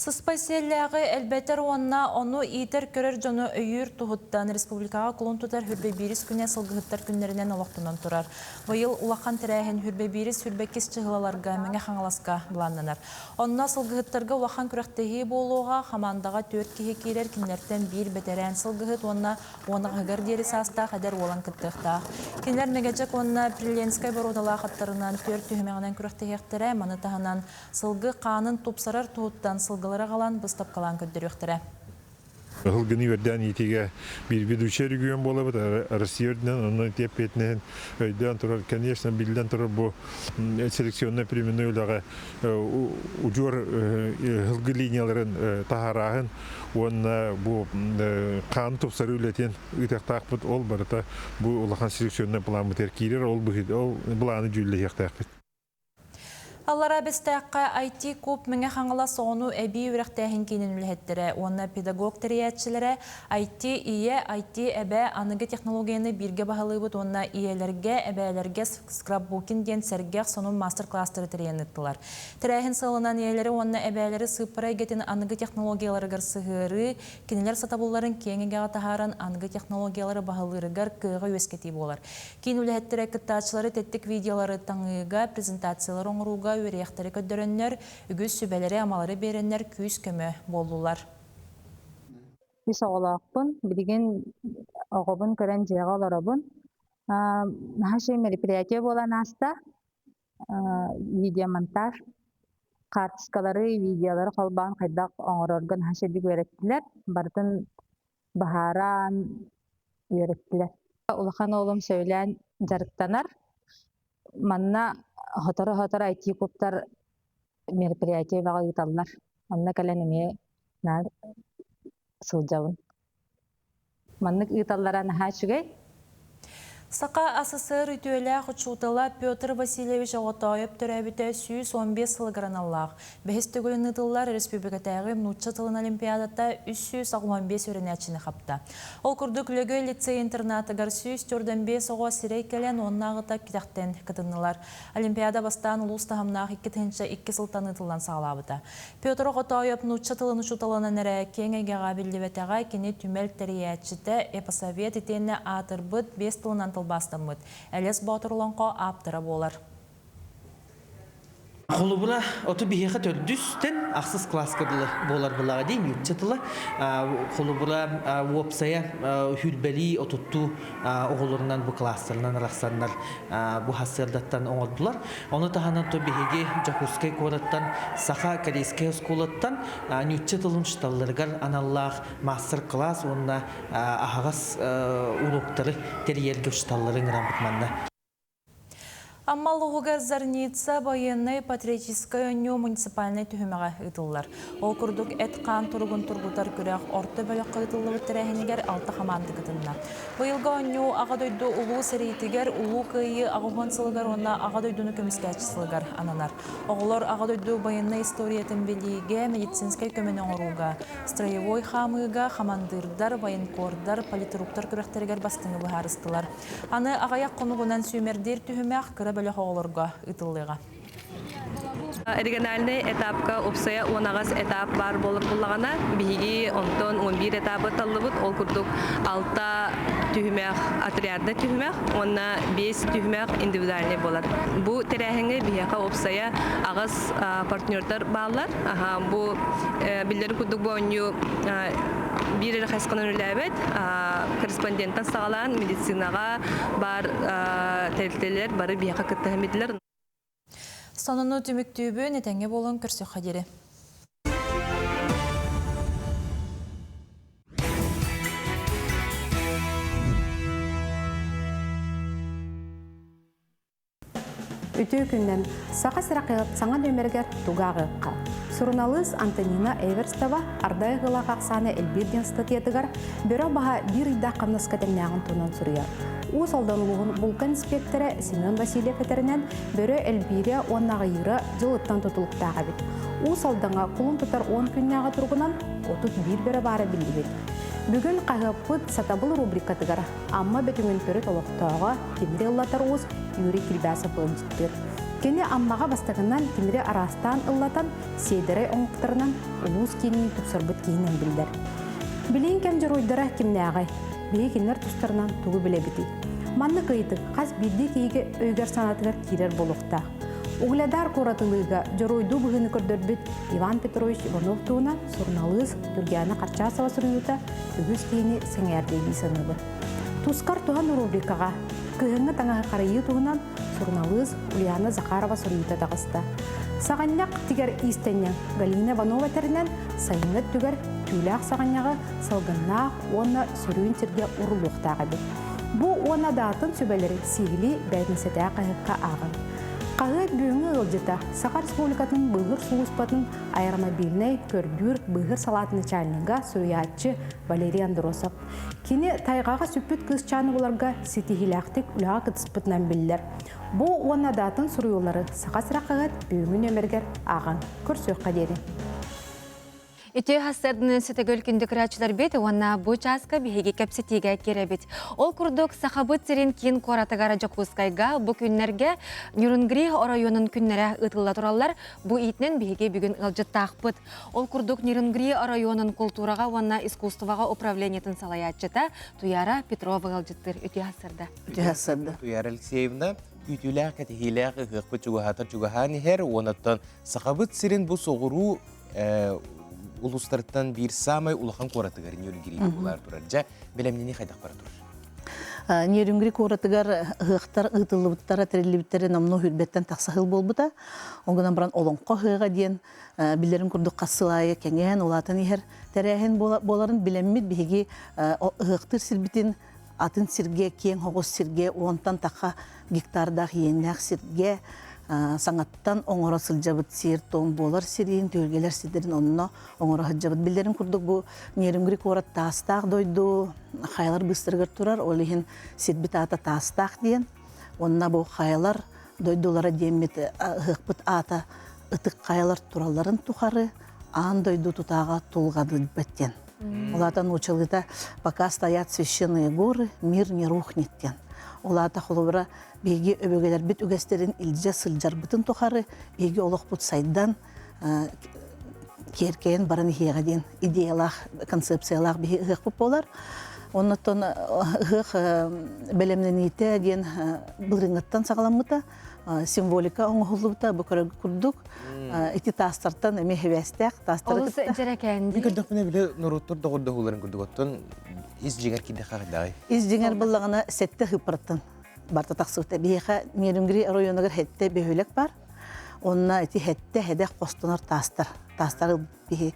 Сыспай селләғы әлбәтер онна оны итер көрер жоны өйір тұғыттан республикаға құлын тұтар хүрбе бирис күне сылғыттар күнлерінен олақтынан тұрар. Бұйыл улақан тірәйін хүрбе бирис хүрбе кес чығылаларға мәңе қаңыласқа бұланнанар. Онна сылғыттарға улақан күрәқтегі болуға қамандаға төр кеге кейлер кенлерден бір бәтерән сылғыт онна оны ғығыр дері саста қадар олан күттіқта. Кенлер негежек онна Приленскай барудала қаттарынан төр түйімеғінен күрәқтегі маны тағынан сылғы қанын топсарар тұғыттан сылғы қалан бұстап қалан көддіріқтірі. Hılgını verden yetiğe bir viduşer güven bolabıd. Россияден onu tep etnen öyden turar. Конечно, bilden turar bu seleksiyonuna primini öyle ucur hılgı linyaların taharağın ona bu kan topsarı ületen ıtak takbıt ol barata bu ulakan seleksiyonuna bulan terkiler ol bulanı cülle yaktakbıt. Аллара бестәққа IT көп меңе қаңыла соғыну әбей өріқтәхін кейнен үліхеттірі. Онына педагог тіриятшілері IT ие, IT әбә анығы технологияны бірге бағалыбыд, онына иелерге, әбәлерге скраббукин ден сәргеқ соның мастер-кластыры тірейініттілар. Тірәхін сылынан иелері онына әбәлері сыпырай гетін анығы технологияларығыр сығыры, кенелер сатабуларын кеңеге атахаран анығы технологиялары бағалырығыр күйіғы өскеті болар. Кейін үліхеттірі кіттачылары тәттік видеолары таңыға, презентациялар оңыруға өрияқтары көддіріннер, үгіз сүбәлері амалары беріннер күйіз көмі болулар. Үс оғылақпын, білген оғыбын көрен жеға оларабын. Наши мероприятие болан аста, видеомонтаж, картискалары, видеолары қалбан қайдақ оңырорган хашедік өреттілер, бардың бағаран өреттілер. Улахан олым сөйлен жарықтанар, манна Хотора IT коптар мероприятие баға ұйталынар. Манна кәләнеме нар сылжауын. Маннык ұйталлара наға шүгей? Сақа СССР үтөйлі құтшутыла Петр Васильевич Оғытайып түрәбіті 115 сылғыран Аллах. Бәхістігілін ұтылар республикатағы мұнытшы тылын олимпиадата 365 өрінәтшіні қапта. Ол күрді күлігі лицей-интернатығар 145 оға сирей кәлен оннағыта кетақтен кітінілар. Олимпиада бастан ұлыстағымнағы 2 сылтан ұтылан сағалабыда. Петр Оғытайып мұнытшы тылын ұшутылының әрі кеңеге білдебетіға кені түмел тәриятшіті эпосовет етені атырбыт 5 тылынан бастамыд. Әлес Батырланға аптыра болар. Холубула оту бихеха төрдүстен ақсыз класска болар бұлаға дейм, үтчетілі. Холубула уопсая хүлбәли отутту оғылырынан бұ класстарынан рақсандар бұ хасырдаттан оңадылар. Оны тағанан то бихеге Жакускай кораттан, Саха Корейскай осколаттан үтчетілін шталларғар аналлах мастер-класс, онына ағағас уроктары терьерге шталларын рамбытманна. Аммалугар Зарница военной патриотической өню муниципальной түхімеға ұтылылар. Ол күрдік әтқан тұрғын тұрғытар күрек орты бөлік қытылы өттірәхінігер 6 қаманды күтінна. Бұйылға өню ағадойды ұлу сәрейтігер, ұлу күйі ағуған сылығар, онна ағадойдыны көміскәчі сылығар ананар. Оғылар ағадойды военной историятын беліге, медицинскай көмінің оруға, строевой хамыға, хамандырдар, военкордар, политруктар күректергер бастыңы бұхарыстылар. Аны ағаяқ қонуғынан сүймердер түхімеқ кірі бөлі хоғылырға ұтылыға. Региональный этапка опсая онагас этап бар болып бұллағана, биги 10-11 этапы таллыбыт, ол күрдік 6 түхімеқ, отрядны түхімеқ, онна 5 түхімеқ индивидуальный болар. Бұ тәрәхіңі бияқа опсая ағыз партнердар бағылар. Бұ білдері күрдік бұғыню bir xəsqanın ülәбət, korrespondenttan sağlayan medisinağa бар təltələr, barı biyaqa qıttəhəmidilər. Sonunu tümüktübü netenge bolun kürsü xadiri. Үтүү күнден сақа сырақиғыт саңа дөмергер туғағыққа. Сурналыз Антонина Эверстова ардай ғыла қақсаны әлберден статиятығар бөрі баға бір үйдақ қамнас кәтімнәғын тұнан сұрия. Уыз алданылығын бұлқан инспекторы Семен Васильев әтерінен бөрі әлбире оннағы үйірі жылыттан тұтылықтаға бет. Уыз алданға құлын тұтар 10 күннәға тұрғынан 31 бөрі бары білді бет. Бүгін қағапыт сатабыл рубрикатығар, амма бөтіңін көрі толықтауға темірі ұллатар уыз Юрий Килбәсов өндіктір. Кені аммаға бастығынан темірі арастан ұллатан сейдері оңықтарынан ұлуыз кенің тұпсырбыт кейінен білдер. Білейін кәм жыр ойдыра кемне ағай, бейі кенлер тұстарынан тұғы біле біті. Манны қийтық, қаз бірді кейгі өйгер санатығар керер болуқта. Углядар коратылыға жоройду бұғыны көрдірбіт Иван Петрович Иванов туына Сурналыз Түргияна Қарчасова сүрінута үгіз кейіні сәңәрдегі сынығы. Тускар туған рубрикаға күйіңі таңағы қарайы туғынан Сурналыз Ульяна Захарова сүрінута тағысты. Сағанняқ тігер истеннен Галина Ванова тәрінен сайыңғыт түгер түйләқ сағанняғы салғыннақ оны сүрін терге ұрылуқтағы бет. Бұ оны датын сөбәлері сигілі бәйдінсетәі қайыққа ағын. Қағыт бүйіңі ғылжыта Сақар Республикатының бұғыр суғыспатының аэромобильнай көрдүр бұғыр салатыны чалынға сөйатчы Валерий Андросов. Кені тайғаға сөппіт қыз чаны оларға сетихилақтық үліға қытыспытынан білдер. Бұ оны датын сұруылары Сақасыра қағыт бүйіңі өмергер ағын. Көрсөк қадері. Үтө хастардын сөтөгөл күндік рачылар бет, онна бұ часка бігеге кәпсетеге керебет. Ол күрдік сақабыт сирен кейін қоратығара жоқуызқайға бұ күннерге Нюрнгри орайонын күннері ұтылла тұралар, бұ итнен бігеге бүгін ұлжыттақпыт. Ол күрдік Нюрнгри орайонын культураға, онна искусстваға управлениетін салаятчыта Туяра Петрова ұлжыттыр үтө хастарда. Туяра Алексеевна, күтілі кәтігілі ғықпы чуғаханы хер, онаттан сақабыт сирен бұ соғыру улустарттан bir самай улахан коратыгар Нюрнгри булар турар. Жа белемнени хайдак бара турар. Нюрнгри коратыгар хыктар ытылыбыттара терилибиттери намно хүрбеттен таксахыл болбута. Оңгынан баран олонко хыга диен билерин курдук касылайы кеңен улатын ихер терехин боларын билеммит биги хыктыр сирбитин атын сирге кең хогос сирге онтан така гектардах йеннах сирге саңаттан оңора сылжабыт сир том болар сирин төлгелер сидерин онно оңора хаджабыт билерин курдук бу Нюрнгри корат тастак дойду хайлар быстыргыр турар олихин сирбит ата тастак диен онна бу хайлар дойдулара деммит хыкпыт ата ытык хайлар тураларын тухары ан дойду тутага тулгады беттен олатан учылыта пока стоят священные горы мир не рухнет ден олата холобра беги өбөгелер бит үгестерин илже сылжар бытын тухары беги олох бут сайдан керкен баран хига ден идеялах концепциялах беги хып болар оннотон хых белемнените ден бырыңыттан сагаламыта символика оңголубута букөр курдук эти тастартан эме хевестек тастар Олус жерекенди. Бигердек мене биле нуруттур догорда хуларын курдуготтон из жигер киде хагдай. Из жигер буллагына сетте хыпырттан барта таксыта бияха Нюрнгри районугар хетте бөһөлек бар. Онна эти хетте хедек костонор тастар. Тастар бии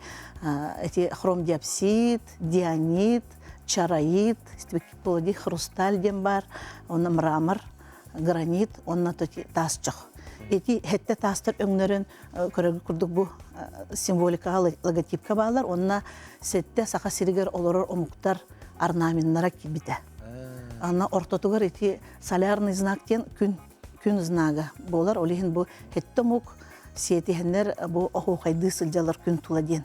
эти хромдиапсид, дианит, чараит, степиполоди хрусталь дем бар, онна мрамор гранит, онна тас жоқ. Эти хетте тастар өңнөрін көрөгі күрдік бұ символикаға логотипка бағалар, онна сетте сақа сиригер олорор омуктар орнаментнара кибите. Анна ортотугар эти солярный знактен күн знага болар, олихин бұ хетте мук сетихенер бұ оғуқайды сылжалар күн туладен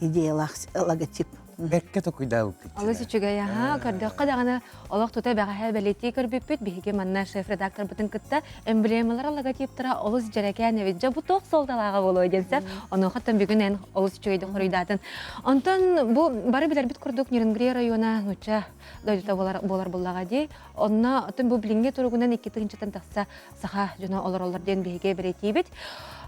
идеялах логотип. Бәкке токуйдау Алыс үчүгө яха кырдыкка дагана олох тута бага белети көрбүппүт биһиге манна шеф редактор бутун кытта эмблемалар логотиптара олус жерекен эвиджа бу ток солдалага болой денсе ону хаттан бүгүн олус үчүгөйдү курuyдатын. Онтон бу бары билер бит курдук Нерюнгри района нуча дойдута болар буллага ди. Онна отун бу билинге тургунан 2-тан такса саха жона олор ден биһиге берети бит.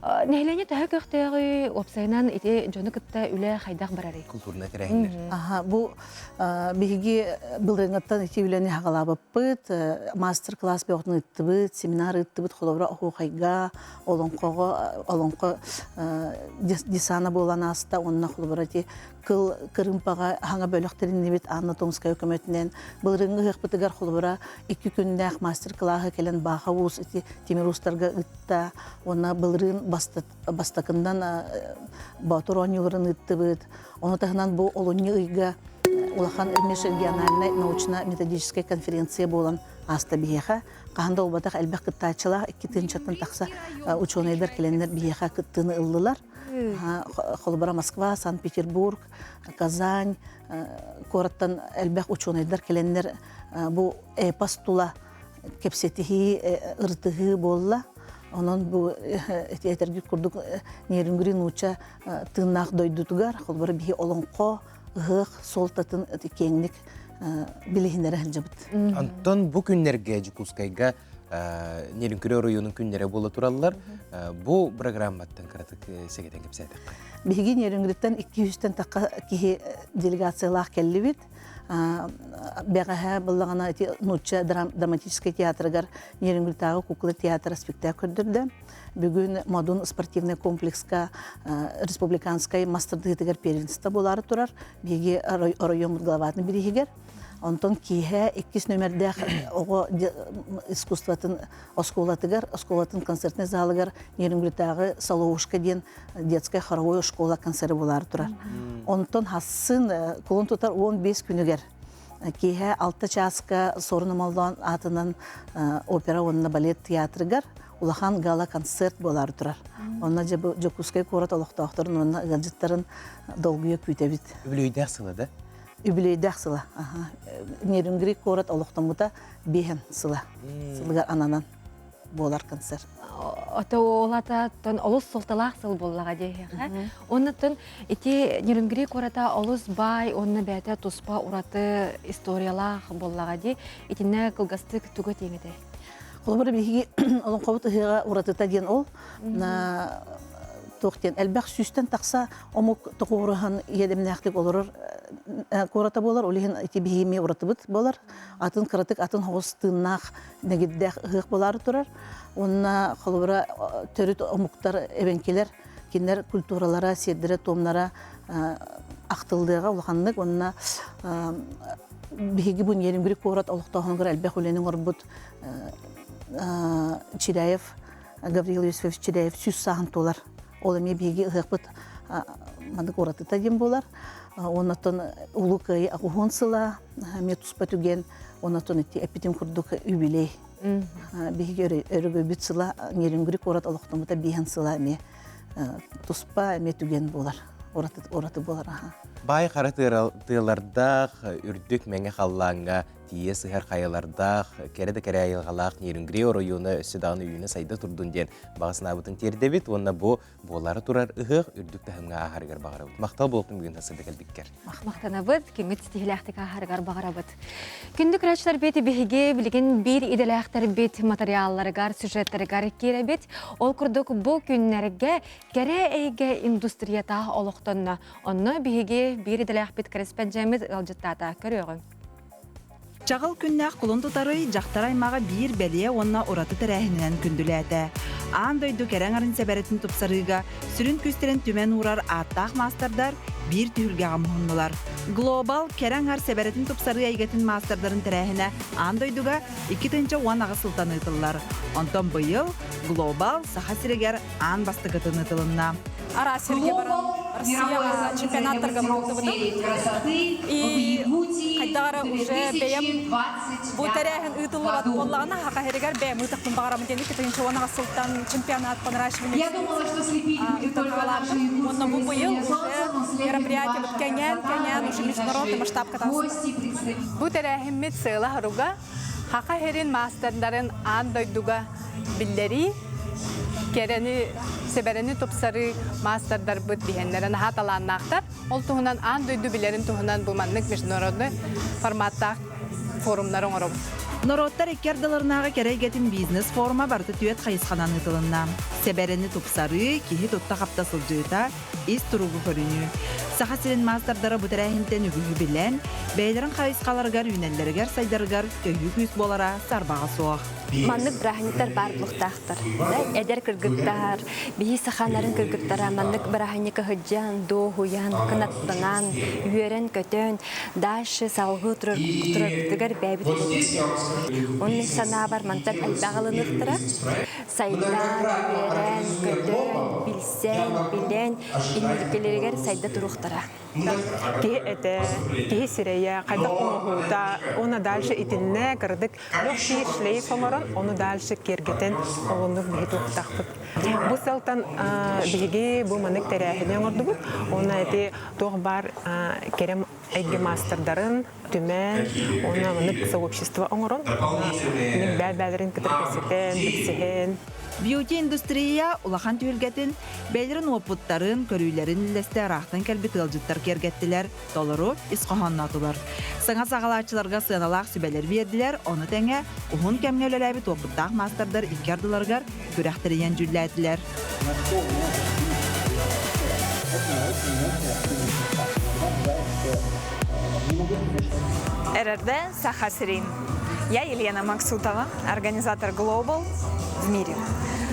Нехлене тәһәкәхтәгы опсайнан ите жоны кытта үле хайдак барары. Культурна керәһендер. Аха, бу биһиги билреңаттан ите үләне хагалабыппыт, мастер-класс беотны иттибит, семинар иттибит, холобра окуйга, олонко десана болан аста, онна холобра ти кыл кырымпага хаңа бөлөктерин бит Анна Томская өкмөтүнөн билреңге хыкпытыгар холобра 2 күндәк мастер-классы келен баха уус ити темирустарга ытта, онна билрын бастакындан батуроньюрын иттибит. Оны тахынан бу олонья ыйга улахан межрегиональная научно-методическая конференция болан аста биеха. Каханда обатах элбек кыттачыла 2-тан такса ученыйдар келендер биеха кыттыны ыллылар. Холбара Москва, Санкт-Петербург, Казань, кораттан элбек ученыйдар келендер бу эпастула кепсетихи ыртыгы болла. Онон бу этерги курдук Нерюнгри нуча тыннак дойдутугар, холбара бихи олонко ыгык солтатын кеңдик билихиннере хылжабыт. Антон бу күннерге Жукускайга Нерюнгри районун күннере бола тураллар. Бу программаттан кыратык сегеден кепсетек. Бихиги Нерюнгриттен 200-тен такка кихи делегациялах келлибит. Бәғаһа буллагана нуча драматический театргар Нерюнгритагы кукла театр спектакль көрдүрдү. Бүгүн модун спортивный комплекска республиканскай мастер-дыгытыгар первенство болары турар. Биги район главатын биригер. Онтон киһе 2 нөмердә ого искусстватын осколатын концертный залыгар Нерюнгритагы Соловушка ден детская хоровая школа концерты болары турар. Онтон хасын кулун тутар 15 күнүгер. Киһе 6 часка сорунамалдан атынан опера онна балет театрыгар улахан гала концерт болары турар. Онна Жокускай корат олоктокторун онна гаджеттарын долгуя күтөбүт. Үлөйдәк да? Үбілейдәк сыла. Нерюнгри корат олықтамыда бейін сыла. Сылыгар ананан болар концерт. Ото олата тон олус солталақ сыл боллаға дейі. Оны тон ити Нерюнгри кората олус бай, оны бәті туспа ураты историялақ боллаға дей. Итіне кылгасты күтігі теңеді. Қолбары бейгі олың қобыты ғыға уратыта ден ол. Тоқтен әлбәқ сүстен тақса омук тоқуырыған едемнәқтік олырыр кората болар, олеген итебейме уратыбыт болар. Атын кыратык, атын хоғыз тыннақ негеддәқ ғық болары тұрар. Онына қолыбыра төріт омуктар әбенкелер, кендер культуралара, сердері, томнара ақтылдыға олғанлық. Онына бейгі бұн Нерюнгри корат олықтағынғыр әлбәқ өленің орбыт Чиряев, Гавриил Юсефович Чиряев сүз сағын толар. Ол эме биги ыгыпыт мандык оратыта дем болар. Оннотон улукай агугонсыла метуспа түген, оннотон эпитем курдук юбилей. Биги өрөгөбүт сыла Нерюнгри корат олоктомута биген сыла эме туспа эме түген болар. Ораты болар. Бай каратыйлардах үрдүк меңе халланга тие сыһар каялардах кереде кере айылгалах Нерюнгри району өсүдагы үйүнө сайда турдун ден багысына бутун тердебит, онна бу болары турар ыгык үрдүк тахымга ахаргар багарабыт. Мактал болуптун бүгүн тасырды келбиккер. Мактанабыт, кеңет стихилахтык ахаргар багарабыт. Күндүк рачлар бети биһиге билген бир иделахтар бет материалларыгар, сюжеттеригар киребит. Ол курдук бу күннерге кере эйге индустрията олоктонна. Онна биһиге бир иделах бет корреспондент алжыттата көрөгөн. Чағыл күннәк құлын тұтары жақтар аймаға бір бәлие онна ораты тәрәхінен күнділәді. Аң дойду кәрәң арын сәбәретін тұпсарыға сүрін күстерін түмен урар аттақ мастардар бір түйілге ғамғынылар. Global керәңар сәбәретін тупсары әйгетін мастerdарын тірәхіне андойдуға 2-тінші уан ағы сылтан ұтылар. Онтон бұйыл Global саха сірегер ан бастығытын ұтылынна. Ара Сергей баран Россияға чемпионаттарға болды бұды. И қайдағары уже бәйім бұл тәрәхін ұтылы бат болағына хақа херегер бәйім ұтықтың бағарамын дені кетігінші онаға сылтан чемпионат панырашығы ұтылы қалады. Онна бұл бұйыл уже мероприятие бұд кәнен уже международный масштаб катасы. Бұл тәрәхіммет сыйла харуға хақа херин мастерларын андойдуға білдері керені себерені топсары мастердар бұд бейенлерін хаталаннақтар. Ол тұғынан андойду білерін тұғынан бұлманлық международный форматтақ форумларын орым. Народтар екерділерінаға керейгетін бизнес форума барды түйет қайысқанан ұтылынна. Себерені топсары кейі тұтта қаптасыл жүйта ес тұруғы көріні. Саха сирен мастerdары бұтырәхінтен үгігі білен, бәйлерін қайысқаларғар, үнеллерігер, сайдарығар, көйі күйіс болара сарбаға соқ. Маннык брахниттар бар блуқтақтар. Эдер кыргыттар, бихи саханарын кыргыттара, маннык брахника хыджан, дохуян, канаттанан, үйерен көтөн, дальше салғы тұрырдығар бәбіт болуды. Оның сана бар мантар әлбағылынықтыра, сайдар, үйерен, көтөн, білсен, білен, инмелікелерігер сайда тұруқтыра. Ки это, ки сирея, қайдақ оңғуда, оны дальше итінне кырдык, лёгкий шлейф омаран, оны дальше кергетен оғындық бейт уқтақпыт. Бұл салтан бейге бұл манык тәрәхіне оңырды бұл, оны әте тоғы бар керем әйге мастердарын, түмен, оны манык сообщество оңырын, оны бәл-бәлерін кітіркесетен, білсеген. Бьюти индустрия улахан түйілгетін, бәйлерін опыттарын, көрүйлерін ләсті арақтан кәлбі тылжыттар кергеттілер, долару исқоғаннатылар. Саңа сағалатчыларға сыналақ сүбәлер берділер, оны тәңе ұғын кәмнелер әбіт опыттақ мастердар иккардыларғар көрәқтеріен жүлләділер. РРД Саха-Сирин. Я Елена Максутова, организатор Global в мире.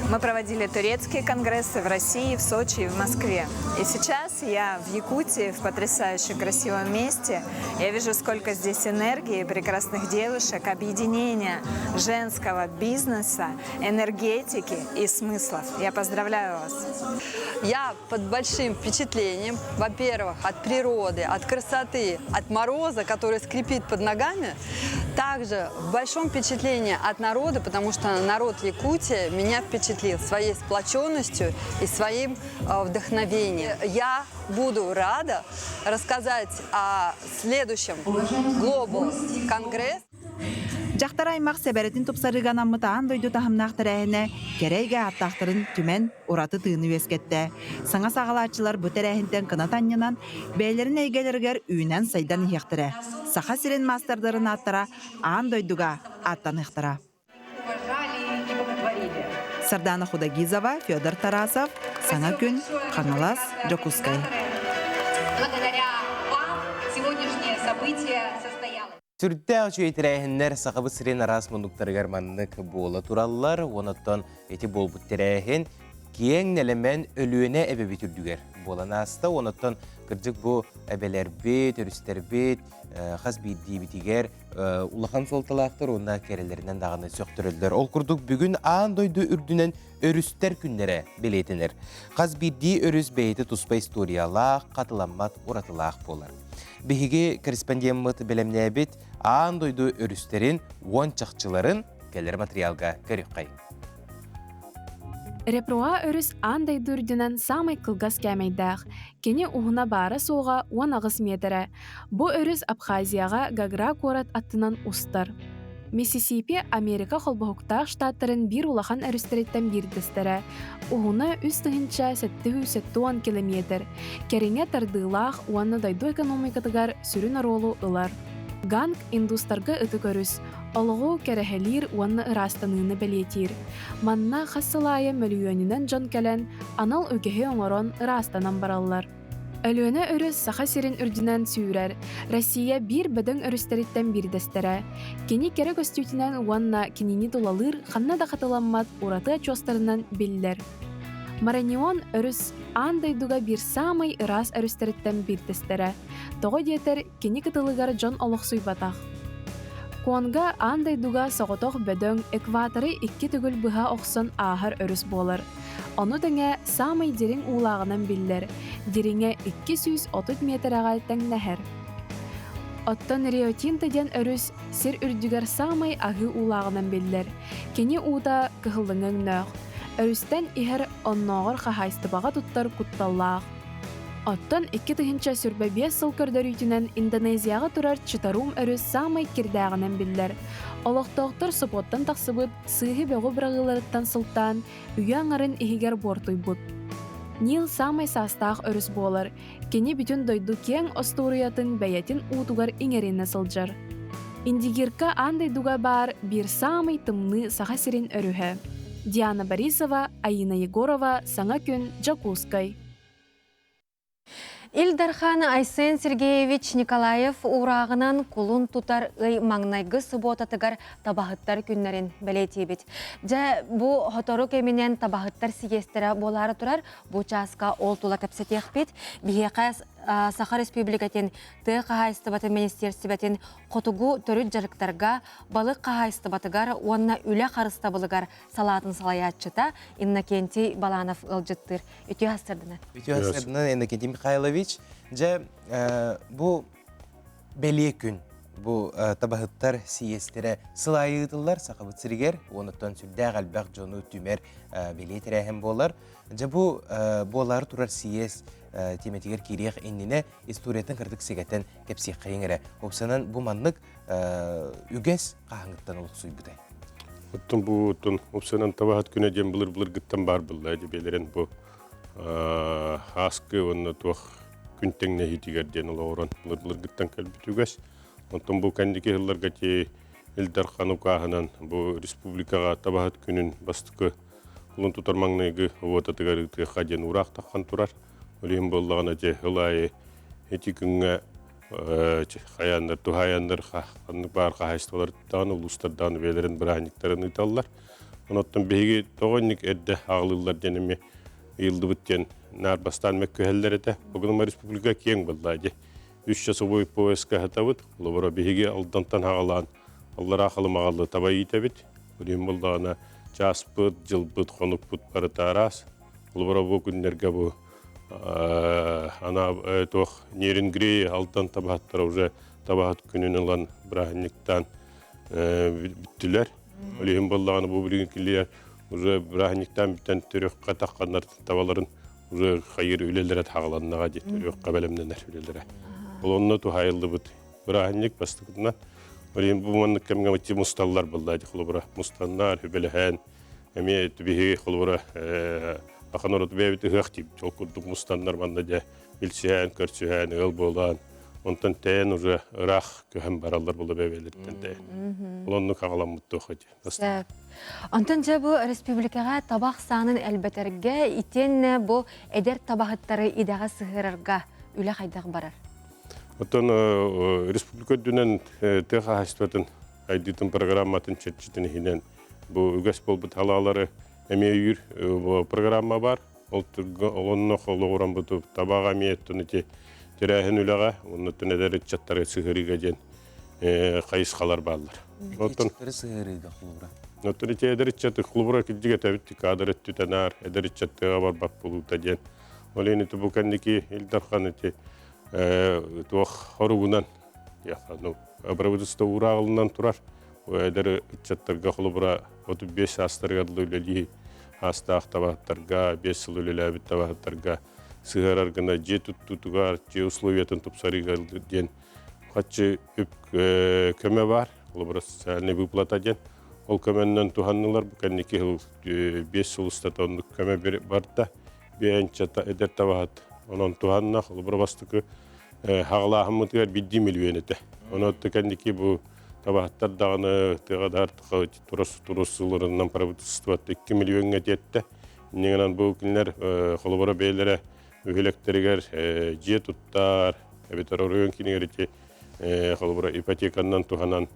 Мы проводили турецкие конгрессы в России, в Сочи и в Москве. И сейчас я в Якутии, в потрясающе красивом месте. Я вижу, сколько здесь энергии, прекрасных девушек, объединения женского бизнеса, энергетики и смыслов. Я поздравляю вас. Я под большим впечатлением, во-первых, от природы, от красоты, от мороза, который скрипит под ногами. Также в большом впечатлении от народа, потому что народ Якутии меня впечатлил своей сплоченностью и своим вдохновением. Я буду рада рассказать о следующем Global Конгресс. Жақтар аймақ сәбәретін тұпсарыған аммытаан дойду тахымнақтыр әйіне керейге аттақтырын түмен ұраты тыыны вескетті. Саңа сағалатчылар бұтер әйінтен қына таннынан бәйлерін әйгелергер үйінен сайдан иектірі. Саха сирен мастердарын аттыра аан дойдуға аттан иқтыра. Сардана Худагизова, Федор Тарасов, Саңа күн, Қаңалас, Джокускай. Благодаря вам сегодняшнее событие состоялось. Сүртті өйтірәйіннер сақыбы сірен арас мұндықтарығар маннық бола тураллар, онаттан еті бол бұттірәйін кең нәлімен өліөне әбі бүтірдігер. Болан аста, онаттан кірдік бұ әбелер бет, өрістер бет, қаз бейді бітігер, улақан солталақтыр, онна кәрелерінен дағаны сөқтірілдер. Ол күрдік бүгін аан дойды үрдінен өрістер күнлері білетінер. Қаз бейді өріс бейті тұспа историялақ, қатыламмат ұратылақ болар. Бігіге корреспондент білемне бет, аан дойды өрістерін, он чақчыларын кәлер материалға көрек қай. Репруа өріс андай дүрдінен самай қылғас кәмейдәқ. Кені уғына бары соға 10 метрі. Бұ өріс Абхазияға Гагра корат аттынан ұстар. Миссисипи Америка қолбақықтақ штаттарын бір улахан әрістереттен бірдістері. Уғына үстігінші 710 километр. Кәріңе тардылақ уанны дайду экономикатығар сүрін аролу ұлар. Ганг индустарға үті көріс. Олығы кәрәхелер уанны ырастаныны білетер. Манна қасылайы мөлүйөнінен жон кәлін, анал өгеге оңырон ырастанан баралар. Өліөне өріс саха сирен үрдінен сүйрер. Россия бір бәдің өрістеріттен бірдестері. Кені кәрі көстүйтінен уанна кенені долалыр, қанна да қатыламмат ураты ачуастарынан білдер. Маранион өрүс андайдуга бир самай ырас өрүстериттен биртестере. Тоҕо диэтер кини кытылыгар жон олохсуй батах. Куонга андайдуга соҕотох бөдөң экваторы 2 түгүл быха оксон аахар өрүс болар. Ону деңе самай дирин уулагынан биллер. Дириңе 230 метрага тәңнәһәр. Оттон Рио Тинто ден өрүс сир үрдүгер самай агы уулагынан биллер. Кини уута кыһыллыҥың нөөх. Өрүстен иһэр онноогор хаһаыстыбаға туттар кутталлаах. Оттон 2 тыһынча сүрбе 5 сыл көрдөрүйтүнен Индонезияга турар чытарум өрүс самай кирдäҕинен биллер. Олохтооктор сопоттан тахсыбыт сыыһы бөгө бырагыларыттан сылтаан үйәңарын иһигер бортуйбут. Нил самай састаах өрүс болар. Кени бүтүн дойду кең остуруятын бәйәтин уутугар иңеринне сылжар. Индигирка андайдуга бар бир самай тымны саха сирин өрүһэ. Диана Борисова, Аина Егорова, Саңа күн, Жакускай. Илдархан Айсен Сергеевич Николаев урағынан кулун тутар ый маңнайгы сыботатыгар табахыттар күннерин бәлетебет. Жа бу хотору кеминен табахыттар сигестері болары турар, бу часка ол тула кәпсетекпет, бігеқас Саха Республикатын тыы қағайыстыбатын министерстібетін қотугу төрүт жарықтарға балық қағайыстыбатыгар онна үлі қарыстабылыгар салатын салаятчыта Иннокентий Баланов ылжыттыр. Үті астырдыны. Үті астырдыны Иннокентий Михайлович. Жа бу беле күн, бу табахыттар сиестері сылайытылар сақабыт сірігер, оныттан сүлдәғ әлбәқ жону түмер беле тірәхім болар. Жа бу болар турар сиес теметигер кириях эннине историятын кырдык сегетен кепсиях кайыңыра. Опсанан бу маннык үгес кахаңыттан олықсуй бұдай. Оттон бу опсанан табахат күнә дем булыр гыттан бар булла дебелерен бу хаскы онна тух күнтеңне хитигер ден олорон булыр гыттан калбит үгес. Оттон бу кандики хылларга те Илдар Ханукаханан бу республикага табахат күнүн бастыкы улун тутармаңныгы овотатыгар хаден урак таккан турар. Олим боллагана же хылайы эти күнгө хаяндар тухаяндар ханны бар хасталар таны улустардан велерин браниктарын италлар. Оноттон беги тогонник эдде агылылар денеме йылды биттен нар бастан меккеллерете бүгүн республика кең болдайды. 3 жас бой поеска хатабыт лобора беги алдантан хагалан аллар акылмагалды табай итебит. Олим боллагана жаспыт жылбыт хонукпут бары тарас лобора бу күннерге бу ана тох нерингрей алтан табахаттар уже табахат күнүн алан брахниктан биттилер. Олим боллаганы бу биринкилер уже брахниктан биттен төрөккө таккандар табаларын уже хайыр үлелер тагаланнага же төрөккө белемненер үлелер. Бул онно тухайылды бут брахник бастыгынан. Олим бу манны кемге мати мусталлар болду хулубра мустаннар белехан эме бихи хулубра Аханорот бэбит ыхтип, чолкудук мустандар манда же билсен, көрсөһөн, ыл болан. Онтан тен уже рах көһәм баралар булды бэбелеттен тен. Олонну кагаламмытты хати. Онтан же бу республикага табак санын әлбәтәргә итен бу эдер табахыттары идага сыгырырга үле хайдак барар. Онтан республика дүнен теха хастатын айдытын программатын четчитен хинен бу үгәс болбут халалары Эмеюр программа бар. Олонно хологоран бутуп табага миеттен те терәһен үләгә, онны төнәдәр чаттары сыгырыга ден кайыскалар баллар. Оттон сыгырыга хулура. Оттон те эдер чатты хулура кидиге табит кадр түтәнәр, эдер чатты бар бак булута ден. Олени тубу кандики Илдархан те тох хоругунан я ну абравыста урагылынан турар. Эдер чаттарга хулура 35 астарга дулели астах табаттарга 5 жыл үлеләбит табаттарга сыгараргына же туттугар же условиятын тупсарыга ден хатчы көмө бар хулура социальный выплата ден ол көмөннөн туханнылар буканники 5 жыл статондук көмө барда бенчата эдер табат онон туханна хулура бастыкы хагалахмытыгар 1 миллион эте онотты кандики бу табахаттар дағаны тыгадар турусуларынан правительство 2 миллионга жетти. Негенан бу күнлер холобора бейлере үһелектеригер же туттар, эбетер район кинегерти холобора ипотеканан туханан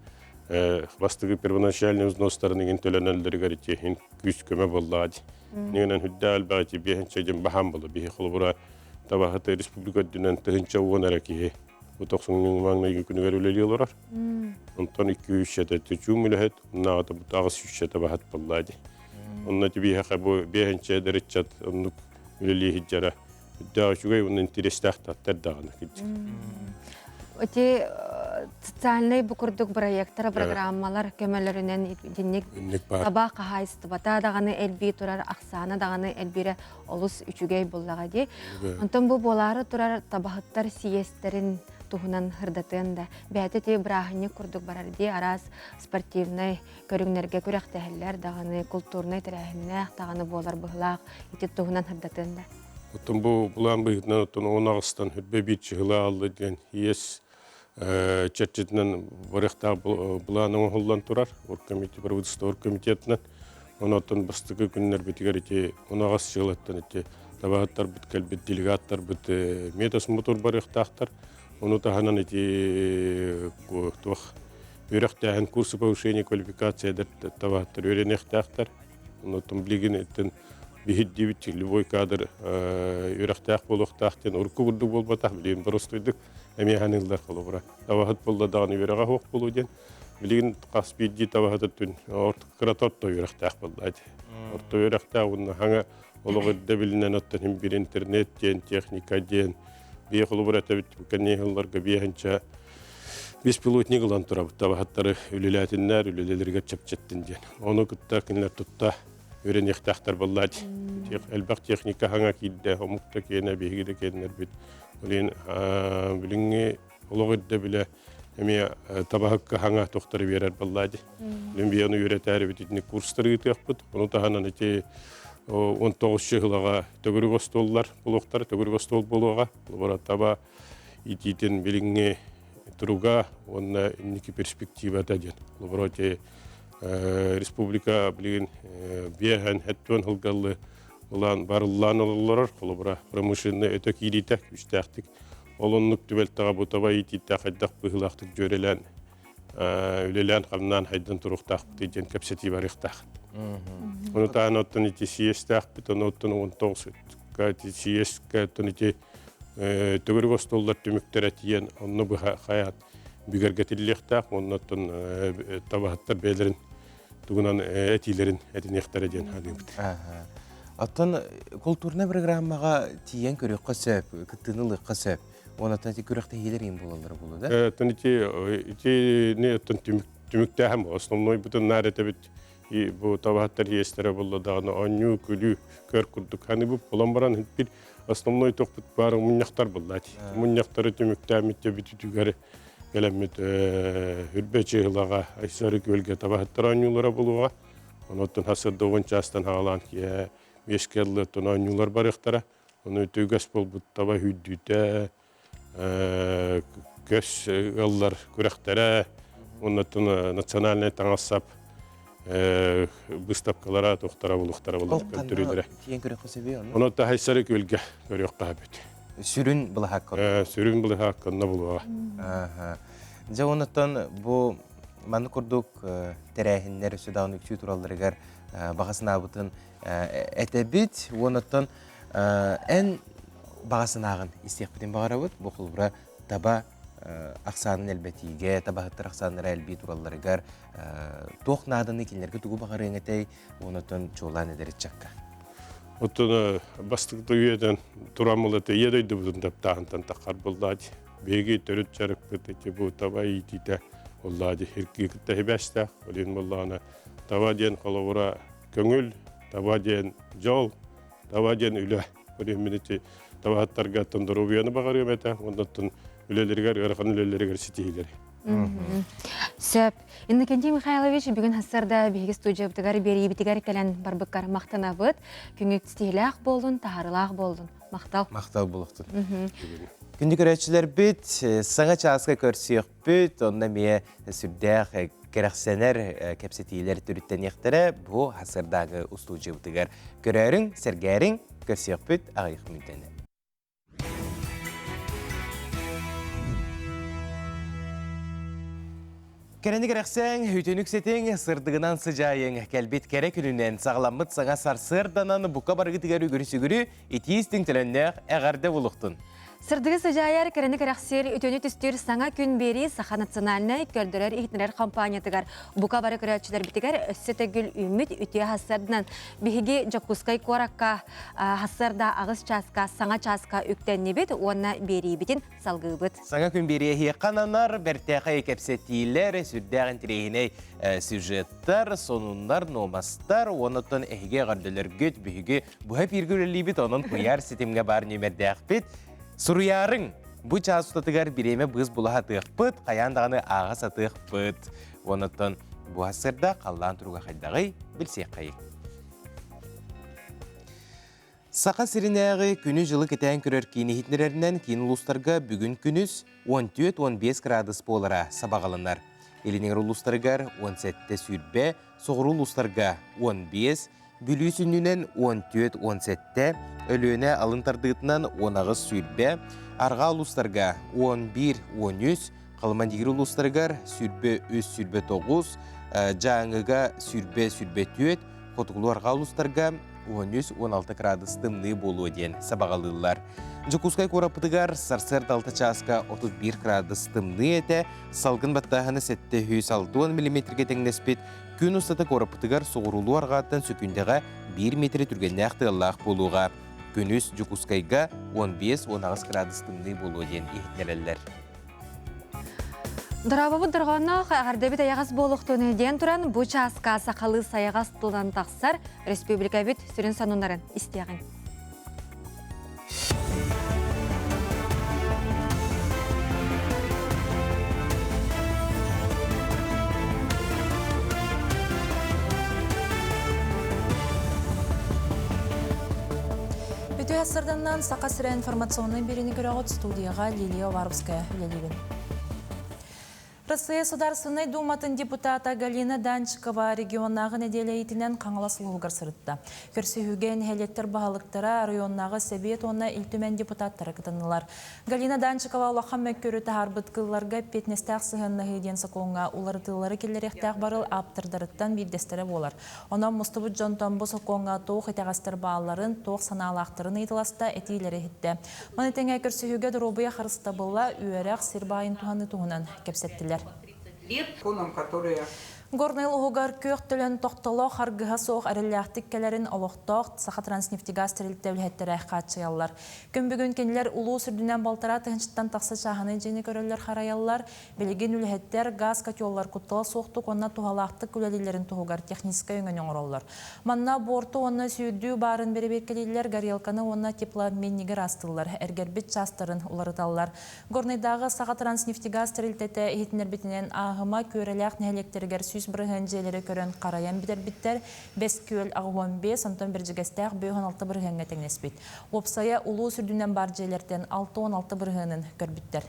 бастығы первоначальный взностарының төлөнөлдері гарите хин күс көмө боллады. Негенен хүдді албағыты бейхенче ден бахан болы. Бейхе қолыбыра табақыты республика дүнен тығынча оған әрәкеге. Bu 90'ın mağnayı günü verüleli olarak. Ondan 200 şete tüçüm mülehet. Ondan da bu tağız 3 şete bahat balladı. Ondan da bir haka bu behençe derece onluk üleli hiccara. Daha şu gay onun interestak tatlar dağına gitti. Öte социальный букурдук проекттар, программалар көмөлөрүнөн динник таба кахайсты бата даганы элби турар аксана даганы элбире олус үчүгей боллага ди. Онтон бу болары турар табахыттар сиестерин тухунан хырдатын да. Бәте те брахни курдук барар ди арас спортивный көрүңнөргө күрәктәһәлләр даганы культурный тәрәһеннәх даганы болар быhlaq ити тухунан хырдатын да. Otun bu bulan bıyıktan otun 10 Ağustan hübbe bir çıhıla aldı diyen hiyes çerçetinden varıqta bulan oğullan turar. Orkomiti, Barvudista Orkomitetinden. Onu otun bastığı günler bitigar iti 10 Ağustan çıhılattan iti tabağıtlar bitkel bit delegatlar bit metas motor barıqta aktar. Onu da hanan iti tuğ öğrektəhin kursu повышения квалификации tabağıtlar öğrenekte aktar. Onu otun bilgin etin бихиддибит любой кадр үрәхтәк булыктактан урку бурду болбатак билен барыстыдык эми ханылдар кылыбыра тавахат болда дагы үрәгә хок булуден билен каспидди тавахат түн орт кратотто үрәхтәк булды орто үрәхтә уны хаңа ологыдда билен оттан бир интернет ден техника ден бие кылыбыра табит кеннеларга биянча беспилотник лан турабы тавахаттары үлеләтиннәр үлелеләргә чапчаттын ден оны кытта кинләр тутта Öğrenektahtар боллады. Әлбәқ техника хаңа кейді, омықта кейіне бейгеді кейінер бит. Олен біліңе олығыдды біле әме табаққа хаңа тоқтары берер боллады. Олен бейіні үйретәрі бітетіне курстары етек бұд. Оны тағанан әте 19 жылыға төгірі қостоллар болуқтар, төгірі қостол болуға. Бұл таба ететін біліңе тұруға, онына үнекі перспектива дәден. Бұл республика билген бияхан хаттон хылгаллы улан барыллан ололар холобра промышленный өтө киритек үстәктик олоннук түбелтага бутаба ититта хаддак быгылактык жөрелән үлелән хамнан хайдан туруктак деген капсети барыктак. Оны таноттон ити сиестак битоноттон 19 кати сиеска тонити төгөр гостоллар түмүктер атиен онну бу хаят бигергетиллектак оннотон табаттар белерин тугунан этилерин этинектер ден халыбыт. Аттан культурный программага тиен көрөк кысып, кытынылык кысып, онатан көрөктө елерин болалар болду да. Ити не аттан түмүктө хам основной бутун нарете бит бу табаттар естере болду дагы аню күлү көр курдук ханы бу боламбаран бир основной токпут бар муньяктар болду. Муньяктары түмүктө митте битүгөр Gelemmit hürbeci hılağa aysarı gölge tabahаттар anyulara buluğa. Onotun hasırda onçastan hağalan ki meşkelli ton anyular barıqtara. Onu tügəs bol bu taba hüddüte göz yollar kürektere. Onotun nasyonalne tanasap bıstapkalara toxtara buluqtara buluq türüdere. Onot da aysarı gölge görüyor qahabet. Sürün bılı hakkında. Sürün bılı hakkında buluğa. Ja onattan bu manı kurduk terehinler südağın üksü turallarıgar bağısına butun etebit onattan en bağısına ağın istiyakbeten bağırabıt bu kulbura taba aksanın elbetiyle tabahıttır aksanları elbi turallarıgar toğ nadını ikinlerge tuğu bağırın etey onattan çoğulan ederiz çakka. Ottuna bastıkta üyeden turamılete yedeydi budun daptağından takar bulladı. Begi törüt çarık bıtıcı bu taba iyitide bulladı. Hirkikte hibeşte, olin bullağına taba diyen kalavura köngül, taba diyen jol, taba diyen üle. Olin miniti taba hattarga tunduru uyanı bağırıyor mete. Ondan ülelerger, ırkan ülelerger sitihleri. Söp, Иннокентий Михайлович бүгін хасарда бейгі студияптығар бері бітігер кәлін барбыққар мақтана бұд, күңік стейлақ болдың, тағарылақ болдың. Мақтал. Мақтал болықтың. Күнді көрәтшілер бүт, саңа часқа көрсек бүт, онда мие сүрдәқ керақсенер кәпсетейлер түріттен ектірі, бұл хасардағы студияптығар көрәрің, сәргәрің, көрсек бүт, ағайық мүдені. Керенік рәқсәң, үтінік сетің, сырдығынан сыжайың, кәлбет кәрі күнінен сағаламыт саңа сарсырданан бұқа барғытығары көрісігірі етейістің тіліннәқ әғарды бұлықтын. Сырдығы сыжайар керенік рәқсер үтіні түстер саңа күн бері Саха национальный көрдірер ихтінер компаниятығар бұқа бары көрәтшілер бітігер өссеті гүл үміт үтіе хасардынан бігі жакускай коракка хасарда ағыз часка, саңа часка үктен бет, онна бері бітін салғы бұд. Саңа күн бері қананар, бәртәқі кәпсеттейлер, сүрдәғін тірейіне сюжеттар, сонунлар, номастар, онытын әйге ғардылар гөт бігі бұға пергілі бет, оның құяр сетімге бар нөмердәқ бет. Суруярың, бұ часутатығар биреме бұз бұлаға тұйықпыт, қаяндағыны ағас атықпыт. Онытын бұ асырда қаллан тұруға қайдағай білсек қайық. Сақа сиринәғі күні жылы кетен көрер кейіні хитнерерінен кейін ұлыстарға бүгін күніс 14-15 градус болара сабағалынар. Елінер ұлыстарығар 17 сүрбе, соғыру ұлыстарға 15, бүлісінінен 14-17, өліөне алынтардығытынан 10 сүрбе, арға ұлыстарға 11-13, қалмандегір ұлыстарығар сүрбе 3 сүрбе 9, жаңыға сүрбе 4, қотығылу арға ұлыстарға 13-16 градус дымны болу ден сабағалылар. Жакускай корапытыгар сарсыр далты часка 31 градус дымны әті, салғын баттағыны сәтті 106 мм-ге тәңнеспет, күн ұстаты корапытыгар соғырулу арғаттан сөкіндіға 1 метр түргенне ақтығалақ болуға. Күнүс Жакускайга 15-16 градус дымны болу ден ехтнерелер. Дұрабы дұрғаны ағардабет аяғыз болуқтуны ден тұран бұ часка сақалы саяғыз тұлдан тақсар республика бет сүрін санунарын істеғін. Үті әсірдіңнен Сақа сірі информационный берені көріғыт студияға Лилия Варовская үлелеген. Россия Сударственной Думатын депутата Галина Данчикова регионнағы неделе етінен қаңыласылығығыр сұрытты. Көрсігіген әлеттер бағалықтара районнағы сәбет онына үлтімен депутаттары кітанылар. Галина Данчикова олақан мәккөріті арбыткыларға петнестәқ сығынны хейден сақуыңа уларытылары келеректәқ барыл аптырдарыттан биддестері болар. Онан мұстыбыт жонтан бұл сақуыңа тоқ етағастыр бағаларын, тоқ саналақтырын етіласта әтейлері хетті. Манетеңе көрсігіге дұробыя қарыста бұлла үйерәқ сирбайын туғаны туғынан кепсеттілер. Горный лугар көк төлен тоқтылы харгыға соқ әріліяқтық кәлерін олықтоқ Саха Транснефтегаз тәрілттәулеттері әққатшыялар. Күн бүгін кенілер ұлу сүрдінен балтара тұхыншыттан тақсы жағыны жені көрілер қараялар, белеген үліхеттер газ қатиоллар құттылы соқтық, онна туғалақтық үлелілерін туғығар техническа өңін оңыролар. Манна борты онна сүйді барын беребекелелер горелканы онна теплообменнигер астылар, әргербет частарын уларыталар. Горныйдағы Саха Транснефтегаз тәрілтеті ехетінер бетінен ағыма көреләқ нәлектергер бірген желері көрін қараян бітер-біттер 5 көл ағуан 5, антон бір жігестәқ 5-16 біргенге тәңнеспет. Опсая ұлу сүрдінен бар желерден 6-16 біргенін көрбіттер.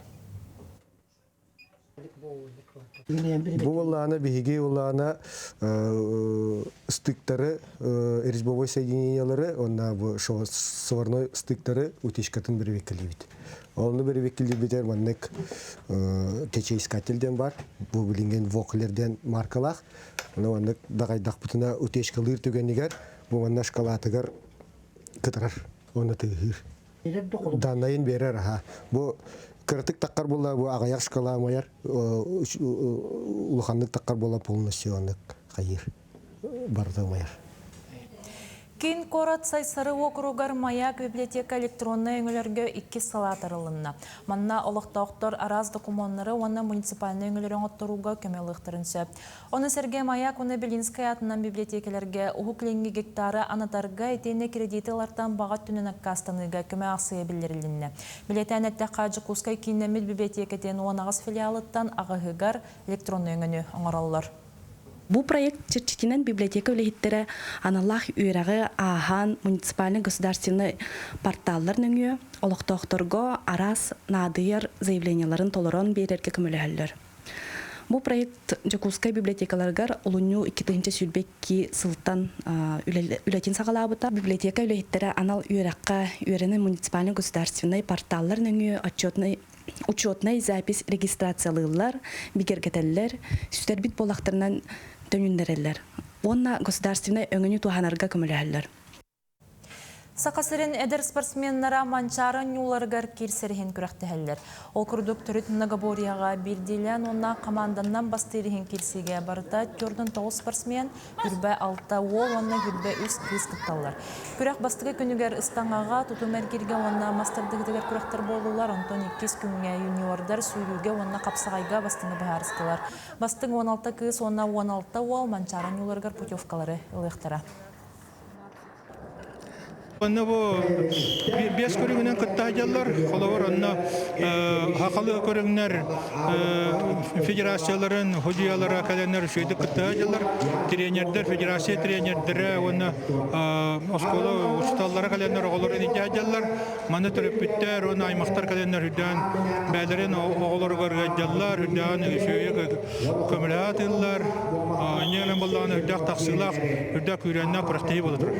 Бұл олағына, бігеге олағына стыктары, эризбовой соединениялары, онна соварной стыктары утешкатын бір векілі бит. Оны бір векілі бітер маннек кечеискательден бар, бұл білінген воклерден маркалақ. Оннек дағайдақ бұтына утешкалыр түгенігер, бұл манна шкалатығар кытырар, оны тығыр. Данайын берер, бұл кыртык таққар бола, бұл ағаяқ шкала майар, улуханны таққар бола полностью оннек қайыр, барды майар. Кин корат сайсары округар маяк библиотека электронный өңілерге 2 салат арылынна. Манна олықтауқтар араз документары оны муниципальный өңілерін оттыруға көмеліқтірін сөп. Оны Сергей Маяк, оны Белинская атынан библиотекалерге ұғықленгі гектары анатарға етені кредиталардан бағат түнін аққастаныға көмі ақсыя білдерілінне. Билетен әттәққа Жакускай кейінемет библиотекетен оңағыз филиалыттан ағығығар электронный өңіні оңыралылар. Бұл проект чертитинен библиотека үлехеттері аналах үйрағы ахан муниципальный государственный порталлар нөңі олықтоқторго арас надыйыр заявленияларын толырон берерге көмілі әлдір. Бу проект Жакускай библиотекаларгар олуню 2-нче сүлбекки сылтан үлетин сагалабыта. Библиотека үлеттері анал үйраққа үйрені муниципальный государственный порталлар нөңі учетный запись регистрациялылар, бигергетеллер, сүтербит болақтарынан төнүндерелер. Онна государственный өңіні туханарга көміләлер. Сақасырын әдір спортсменнара манчарын юларғар керсеріхен күрәқтіхәлдер. Ол күрдік түріт Нагаборияға білдейлен онна команданнан бастырыхен керсеге барыта түрдің 9 спортсмен үрбә 6 ол онна үрбә үст кыз кытталар. Күрәқ бастығы күнігер ұстаңаға тұтумәргерге онна мастардығыдығар күрәқтір болулар, онтон 2 күнге юниордар сүйрүүге онна қапсағайға бастыңы бағарыстылар. Бастың 16 кыз, онна 16 ол манчарын юларғар путевкалары ылықтыра. Онна бу бес көрүнгүнөн кыттаажалар, холовор онна хакалы көрүнгнөр федерацияларын, худиялары календар шүйдү кыттаажалар, тренердер, федерация тренердери, онна осколо усталлары календар оголорун ижаажалар, маны төрөпүттөр, онна аймактар календар үдөн бәлерин оголор көргөжалар, үдөн шүйү көмөлатылар, нелен болланы үдök таксылак, үдök үйрөннө практики болотур.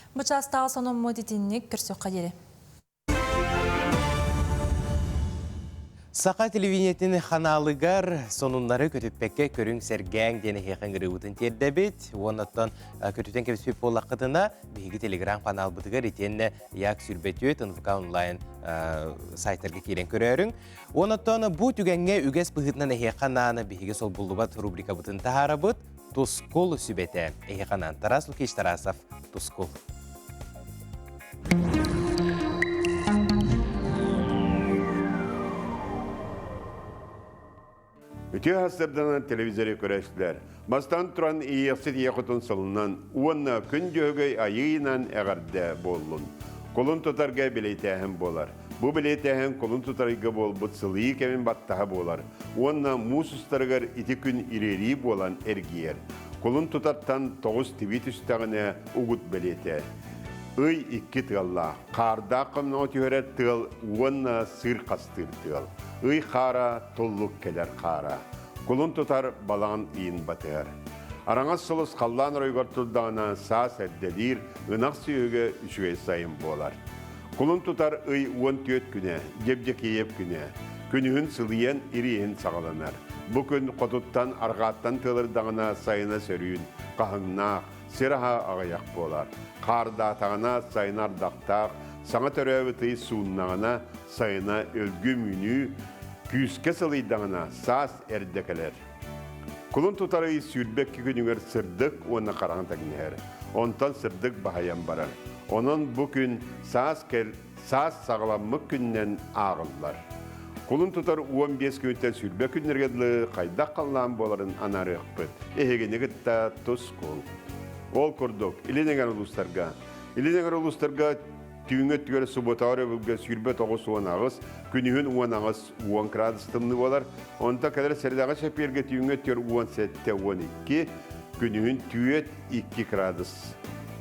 Бычастағы соның мөдетіннік көрсөк қадері. Сақа телевидениетінің ханалыгар сонунлары көтіппекке көрің сәргәң дені хеқін ғырывытын тердебет. Онаттан көтітен кепіспеп болақытына бейгі телеграм канал бұтығыр етенне яқ сүрбетет НВК онлайн сайттарға келен көрерің. Онаттан бұ түгенге үгес бұғытынан хеқананы бейгі сол бұлдыбат рубрика бұтын тахара бұт. Тускул сүбеті. Хеқанан Тарас Лукеш Тарасов. Тускул. Үтө хастырдан телевизоре көрәшілер. Бастан тұран иесет еқытын сылынан, уанна күн жөгөй айыйынан әғарды болын. Қолын тұтарға білейтәхін болар. Бұ білейтәхін қолын тұтарға бол бұт сылығы кәмен баттаға болар. Уанна мұсыстарғар ити күн ирери болан әргейер. Қолын тұтартан 9 твит үстағына ұғыт білейті. Үй 2 тығалла. Қарда қымна өтігірі тығыл, уанна сыр қастыр тығыл. Үй қара, толлық келер қара. Құлын тұтар балан иін батығар. Араңас сұлыс қаллан ройғар тұлдағына сас әрделер, ұнақ сүйеге үшіге сайын болар. Құлын тұтар үй 14 күне, жебжекейеп күне. Күнігін сылыен ирейін сағаланар. Бұ күн қотуттан арғаттан тылырдағына сайына сөрүйін, қағыңнақ, сираға ағаяқ болар. Қарда тағына сайын ардақтақ, саңа төрәві тый суыннағына сайына өлгі мүні, күйіске сылыйдағына сас әрдекелер. Құлын тұтары сүрбек күнігер сырдық оны қарағын тәгінер. Онтан сырдық бағаян барар. Onun bugün sağ sağlamlık günden ağırlar. Kulun tutar 15 günden sürbe günlergedli kayda kalan boların anarı ekbet. Ehegeni gitta toskol. Ol kurduk. İlinegar uluslarga tüyünge tüyere subotarı bülge sürbe toğuz uğan ağız. Günühün uğan ağız uğan kradыстımlı bolar. Onda kadar serdağı şepirge tüyünge tüyer uğan sette uğan 2. Günühün tüyet 2 gradus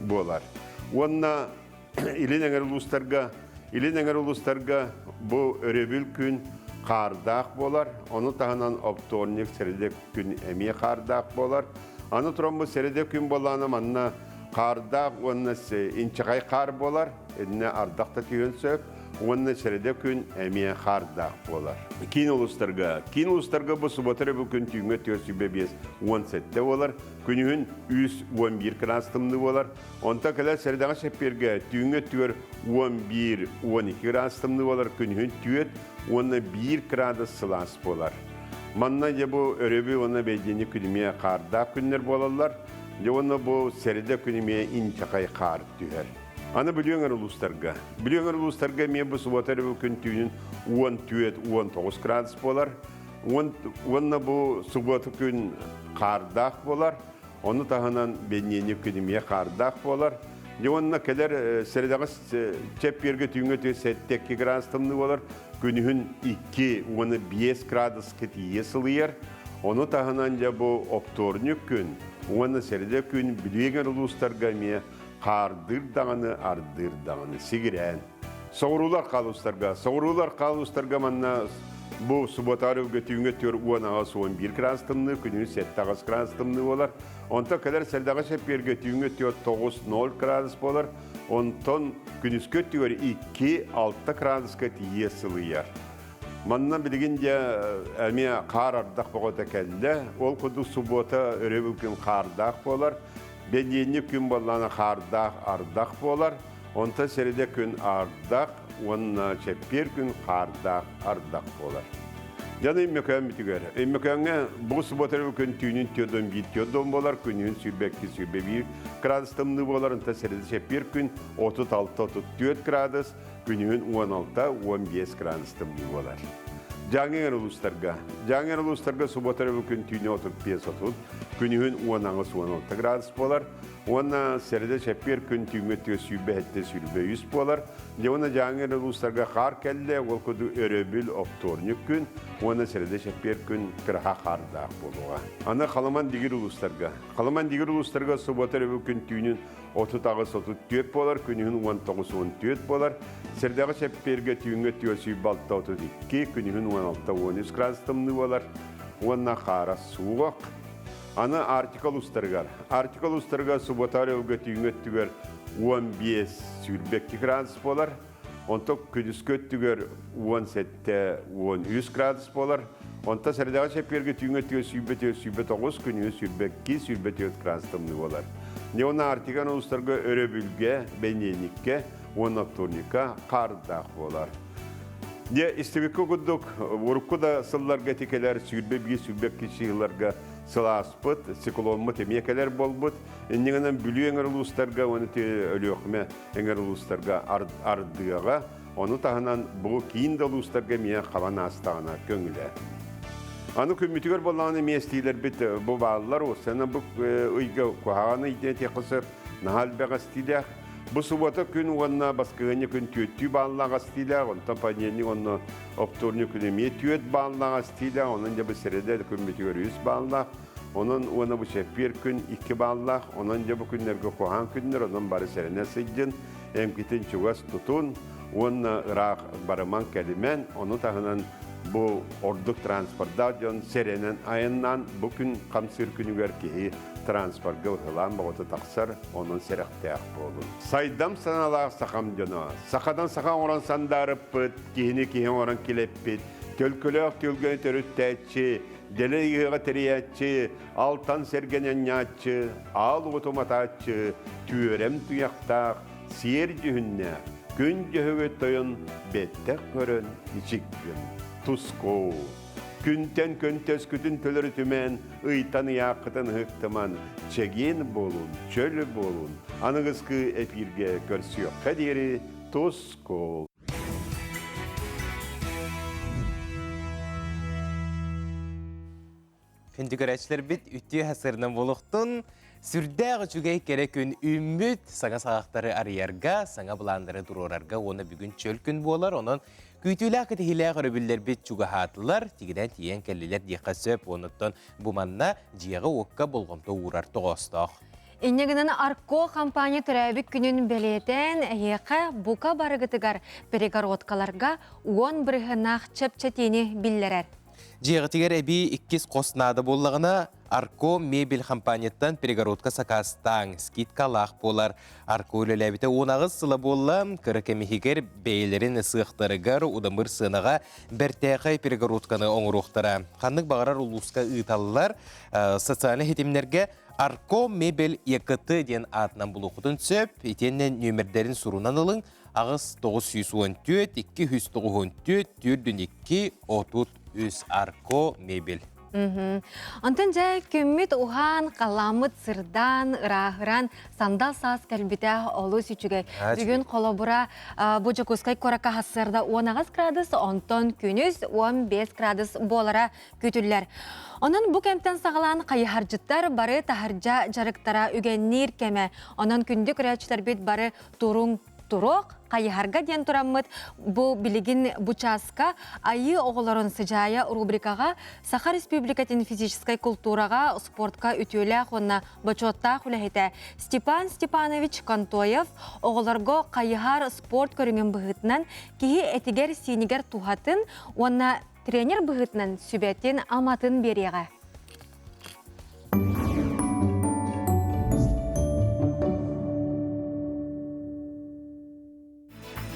bolar. Onunla İlinegar uluslarga bu örebül gün qardaq bolar. Onu tahanan optornik seredek gün emiye qardaq bolar. Anı turan bu seredek gün bolanı manna qardaq onunla inçiqay qar bolar. Edine ardaqta tüyün söp. Onunla seredek gün emiye qardaq bolar. Kin uluslarga bu subatara bu gün tüyünge tüyösübe 17'de bolar. Günühün 11 krastımlı bolar. Onta kadar serdağı şepirge tüyünge tüyer 11-12 krastımlı bolar. Günühün tüyet ona 1 krada sılas bolar. Manna ya bu örebi ona beydeni külümeye qarda günler bolarlar. Ya ona bu seride külümeye inçakay qar tüyer. Ana biliyorlar uluslarga. Biliyorlar uluslarga me bu subatara bu gün tüyünün 10 tüyet 19 kradas bolar. Ona bu subatı gün qardaq bolar. Onu tahanan beniyeni külümeye qardaq bolar. Onunla kadar serdağı çepirge tüyünge tüy 7 krastımlı bolar. Günühün 2, onu 5 kradas ketiye sılıyar. Onu tahanan ya bu optornik gün, onu serdağı gün biliyorlar uluslarga me qardır dağını, ardır dağını sigiren. Soğurular qaluslarga manna bu subotarı götüğüne tör uan ağız 11 gradustımlı, günü 7 gradustımlı olar. Onta kadar seldağı şepir götüğüne tör 9-0 gradus bolar. Onton günüz götüğü 2-6 graduska tiye sılıyar. Manna bilgince elmiye kar ardaq boğata kelle. Ol kudu subota örevülkün kardaq bolar. Benyenli gün bolana kardaq ardaq bolar. Onta seride gün ardaq, onna şepir gün kardaq ardaq bolar. Jana immekön bitiger. Immekönge bu subota örevülkün tüynün tiyodon bir tiyodon bolar. Günün sürbekki sürbebi gradustımlı bolar. Onta seride şepir gün 36-34 gradus. Günün 16-15 gradustımlı bolar. Жаңер улустарга суботары бүкін түйіне 35 отут, күнігін 10-16 градус болар. Оны сәрді шәппер күн түйінге түйе сүйбе әтті сүйбе 100 болар. Оны жаңер улустарга қар кәлі, ол күді өрөбіл опторник күн, оны сәрді шәппер күн кірға қардақ болуға. Аны қаламан дегір улустарга суботары бүкін түйінін 30-34 болар, күнігін 19-14 болар. Сәрдәғы шәпперге түйінге түйе сүйбалта 32, күнігін 16-13 градустымны болар. Онна қара суық. Аны артикал устарга суботары өгі түйінге түйер 15 сүрбекки градус болар. Онтық күдіскөт түйер 17-13 градус болар. Онта сәрдәғы шәпперге түйінге түйе сүйбе 9, күнігін сүрбекки 4 градустымны болар. Неона артикан улустарга өрөбүлге, бененикке, онапторника қардақ болар. Не истебекке күддік, уруккуда сылларга текелер, сүрбекке шиғыларга сыласпыт, циклонмыт емекелер болбыт. Еннеңінен бүлі еңір улустарга, оны те өліқме еңір улустарга ардыға, оны тағынан бұл кейін да улустарга мен қаван астағына көңілі. Аны күмітігер болағаны местейлер біт бұл балылар осыны бұл ұйға қуағаны иден текісір нағал бәға стилях. Бұл сұбота күн оңына басқығыны күн түйетті балылаға стилях, онтан панені оны опторны күнеме түйет балылаға стилях, оның да бұл сіреде күмітігер 100 балылақ, оның оны бұл шәппер күн 2 балылақ, оның да бұл күнлерге қуған күнлер, оның бары сәріне сыйден, әмкетін чуғас тұтын, оны ұрақ барыман кәлімен, оны тағынан bu orduk transportda jon serenen ayından bugün kamsır günüger ki transportga ulan bağıtı taqsar onun serekteaq bolun. Saydam sanalaq saqam jona. Saqadan saqa oran sandarıp kihini oran kileppit. Tölkölök tölgön törüttetçi, dele yığa teriyatçı, altan sergenen yatçı, al otomatatçı, tüyörem tuyaqtaq, siyer cühünne, gün cühüge toyun, bettek görün, içik gün. Tusko. Күнтен көнтес күтін төлір түмен, ұйтаны яқытын ғықтыман, чеген болун, чөлі болун. Анығызқы эпирге көрсіyok. Қадері Туско. Күндігірәчілер біт үтті ғасырынан болуқтың, сүрдәғы жүгей керек күн үмбіт, саңа сағақтары арыярға, саңа бұландары дұрорарға, оны бүгін чөл күн болар, оның Күйтілі ақыты хилі көрібілер бет жүгі хатылар, тегіден тиен кәлілер дейқа сөп, оныттан бұманна жиығы оққа болғымды ұғырарты ғостақ. Иннегінен Арко компания түрәбік күнін бәлетен әйеқі бұқа барығытығар перегородкаларға 10 бірғынақ чөп-чәтені білдерер. Жиғытығар әбі 2 қоснады болығына Арко мебель компанияттан перегородка сақастан скидкалақ болар. Арко өлеләбіті 10 сылы болам, кірікемехігер бейлерін сықтырығар ұдамыр сынаға бәртәқай перегородканы оңырықтыра. Қандық бағарар ұлысқа ұйталылар социальны хетімлерге Арко мебель екіті ден атынан бұлықытын сөп, етеннен нөмірдерін сұрунан ұлың ағыз 914, 294, 402, 33 Арко мебель. Антон жай көммет уған қаламыт сырдан, ырағыран, сандал саас кәлбіті олы сүчігей. Бүгін қолабыра бұжықызқай қорақа хасырда 10 градус, онтон күніз 15 градус болара көтілер. Onun bu kemten sağalan qayıharcıtlar bары taharca jarıktara ügenir keme. Onun kündük rəçlər bit bары turun turuq qayıharga diyen turamıt. Bu biligin buçaska ayı oğulların sıcaya rubrikaga Saha Respublikatin fizической kulturaga sportka ütüyle xonna baçotta xulahete. Stepan Stepanovich Kantoyev oğularga qayıhar sport körünün bıhıtnan kihi etiger siniger tuhatın ona тренер бұғытынан сүбәттен аматын береға.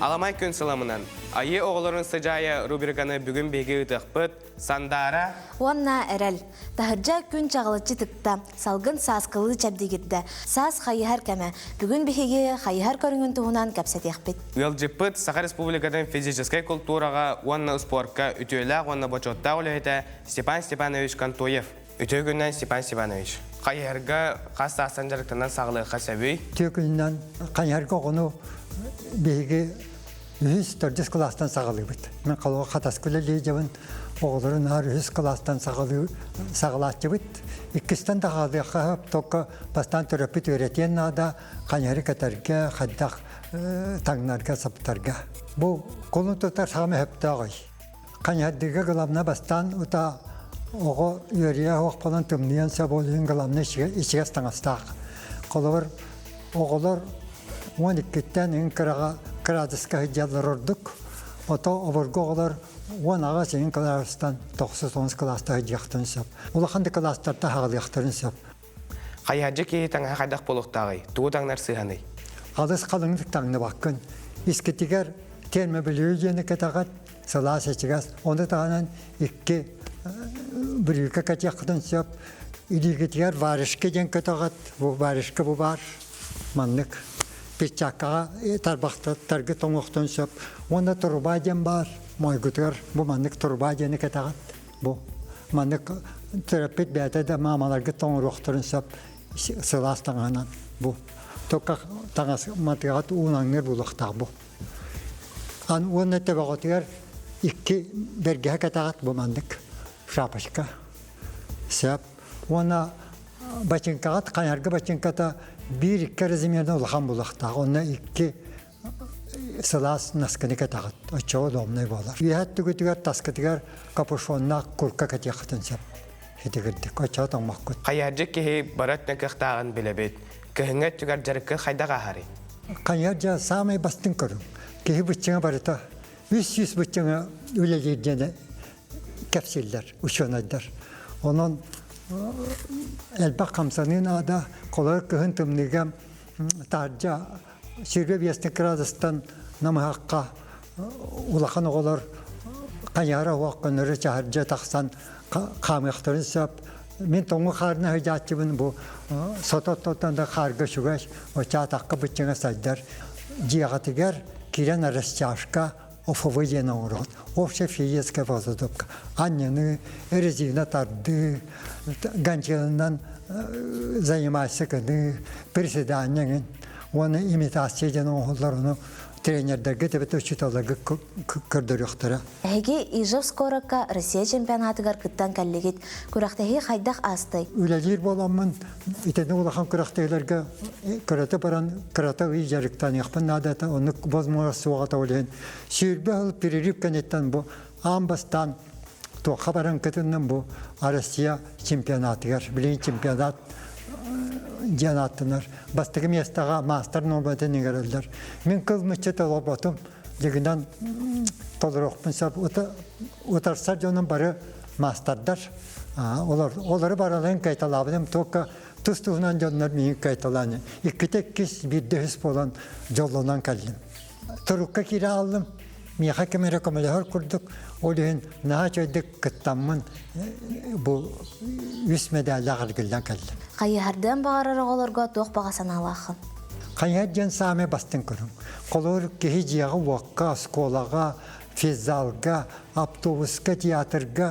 Аламай күн сыламынан. Айы оғылырын сыжайы рубриканы бүгін беге ұтықпыт, сандара. Онна әрәл. Тахыржа күн чағылычы тықта, салғын саскылы чәбдегетті. Сас қайығар кәмі. Бүгін беге қайығар көріңін тұғынан кәпсет еқпет. Уелжіппыт Саха Республикадан физическай культураға, онна спортқа үтелі, онна бочотта олеті Степан Степанович Кантоев. Үте күннен Степан Степанович. Қайығарға қас асан жарықтанан сағылыққа сәбей. Үте күннен қайығарға ғыну беге 100 кластан сағылы бұд. Мен қалуға қатас күлі жабын оғылырын ар 100 кластан сағылатты бұд. Иккістен дағады қағып, тоққа бастан түріпіт өретен ада қаняры кәтәрге, қаддақ таңнарға, саптарға. Бұл қолын тұтар сағымы әпті ағай. Қанярдығы ғыламна бастан ұта оғы өрия оқпалан түмниян сәболуын ғыламны ішігес таңастақ. Қолығыр оғылыр 12-тен ең градусқа хиджалар ордық. Ото обырғығылар 10 ағас ең кластан 9-10 класта хиджақтын сөп. Олақанды кластарда хағыл яқтырын сөп. Қайяджы кейі таңа қайдақ болықтағы, туы таңнар сығаны. Алыс қалыңдық таңны баққын. Искетігер терме біліу жені кетағат, сыла сечігас. Онды тағынан 2-1 кәтияқтын сөп. Үйдігетігер варышке жен кетағат. Бұл варышке бұл бар. Маннық. Печакаға тарбақтаттарға тоңықтың сөп. Онда тұрба ден бар. Майгүтігер бұл маннық тұрба дені кетағат. Бұл маннық терапет бәді мамаларға тоңырықтырын сөп. Сылас таңанан бұл. Тоққа таңас матығат ұнаңнер бұлықтақ бұл. Оны тәбіғатығар 2 бергеге кетағат бұл маннық. Шапашқа. Сөп. Оны бачынқағат, қанярғы бачынқата 1-2 размерді ұлған бұлықтақ. Оны 2 сылас наскыны кетағат. Очауы домнай болар. Үйәтті көтігер, таскытығар капушонна күрка кетеқытын сөп. Хетігірдік. Очауы тоңмақ көт. Қайаржы кеге бараттың қықтағын білебет. Көхіңе түгер жарықы қайдаға хари? Қайаржа самай бастың көрің. Кеге бұтчыңа барыта 300 бұтчыңа өлелердені кәпселдер, үшонайдар. Оның әлбақ қамсанын ада қолар көхін түмнігем таржа сүрге 5 градустан намаққа ұлақан оғылар қайара уаққыныры чағаржа тақсан қамықтырын сөп. Мен тоңы қарына høйдатчыбын бұл сототтан қарға шүгәш оча таққа бұтчыңа сайдар. Жиғатығар кирен арас чашқа офовы жена урод. Общая физическая подготовка. Аннины резина тарды, ганчелынан занимайся кыды, приседания. Он имитация жена оғыларыны тренердерге тепет учиталарға көрдіріқтірі. Әге Ижев скоракка Россия чемпионатыгар кыттан кәллегет. Күрақтағы қайдақ астай. Үләлер боламын, итені олақан күрақтайларға күрәті баран күрәті үй жарықтан яқпын надата, оны бозмуға суағата олейін. Сүйірбе ғылып переріп кәнеттен бұл амбастан тоққа баран күтіннен бұл Россия чемпионатыгар, білейін чемпионат жанаттынар. Бастығы местаға мастер нолбаты негерелдер. Мен кылмычы толобатым, дегендан толырықпын сап, отарсар жонын бары мастердар. Олары баралайын кайталабыдым, тоққа тұстығынан жонлар мейін кайталаны. 2-2 1-2 болан жолынан кәлдім. Тұрыққа кері алдым, мейқа кемері көмелер күрдік. Олығын наға жойдық күттамын бұл 3 медалі ғылгілден кәлдім. Қайыхардан бағарары оларға тоқ бағасан алақын. Қайыхардан саме бастың көрің. Қолыр кехи жияғы уаққа, сколаға, физалға, автобусқа, театрға,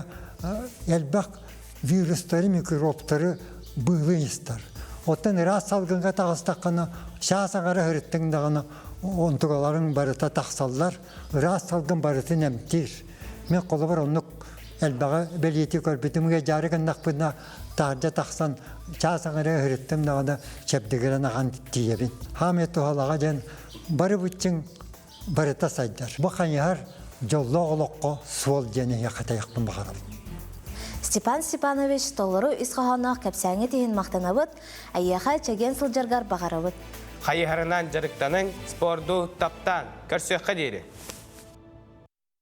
әлбақ вирустары, микробтары бұйлы естар. Оттан рас салғынға тағыстаққаны, шасағары хүріттіңдіғаны, онтығаларын барыта тақсалдар, рас салғын барыты нәмтер. Мен қолы бар онық әлбаға бәлеті көрбетімге жары қандақпына тағыржа тақсан часаңыры хүріттім дағада чәпдігірін аған тиебін. Хамет ұғалаға жән бары бұтчың барыта сайдар. Бұл қайығар жолы оғылыққа суол және яқатайықпын бағарал. Степан Степанович толыру исқағанақ кәпсәңі тейін мақтанабыд, әйеға чәген сылжарғар бағарабыд. Қайығарынан жарықтаның спорду таптан көрсеққа дейірі.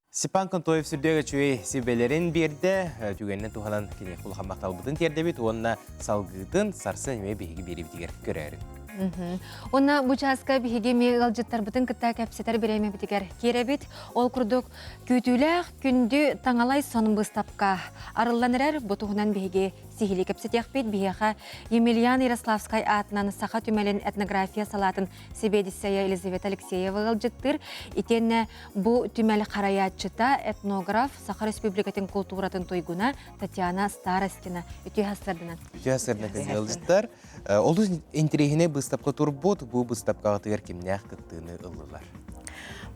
Степан Контоев сүрдегі чөй сибелерин берді, түгеннен туғанан кене құлғамақтал бұдын тердебет, онына салғыдын сарсын әме бейгі беребетігер көрәрін. Онна бучаска биһиги мегалжыттар бытын кытта кәпсетер береме битигер керебит. Ол курдук күтүләк күндү таңалай сонун быстапка. Арылланырар бутугунан биһиги сихили кәпсетек бит биһига Емельян Ярославскай атынан саха түмелен этнография салатын Себедисея Елизавета Алексеева галжыттыр. Итенне бу түмел караятчыта этнограф Саха Республикатын культуратын тойгуна Татьяна Старостина үтүхасырдынан. Үтүхасырдынан галжыттар. Олус интерегіне быстапқа турбот, бу быстапқаға тыгар кемнях кыттыны ылылар.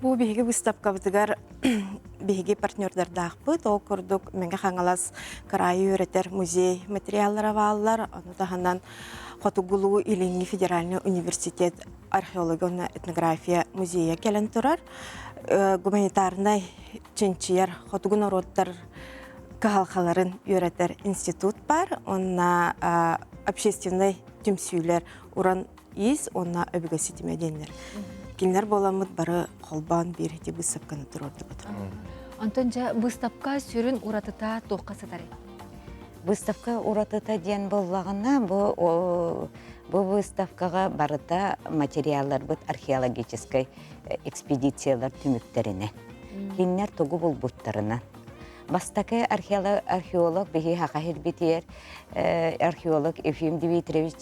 Бу биһиги быстапқа бытыгар биһиги партнердардаах быт, ол курдук менге хаңалас карайы өретер музей материаллары вааллар, аны таханан Хотугулу Илинги федеральный университет археология этнография музея келен турар. Гуманитарный ченчияр Хотугун ороттар кахалхаларын өретер институт бар, онна общественный түмсүйлер уран ис, онна өбігесі демеденлер. Келінер боламыд бары қолбан береті быстапқаны тұрорды бұтыр. Антонжа, быстапқа сүрін уратыта тоққа сатары? Быстапқа уратыта ден болағына, бұл быстапқаға барыта материалдар бұд археологической экспедициялар түміктеріне. Келінер тоғы бұл бұттарына. Бастакы археолог бихи хақахир битер археолог Ефим Дмитриевич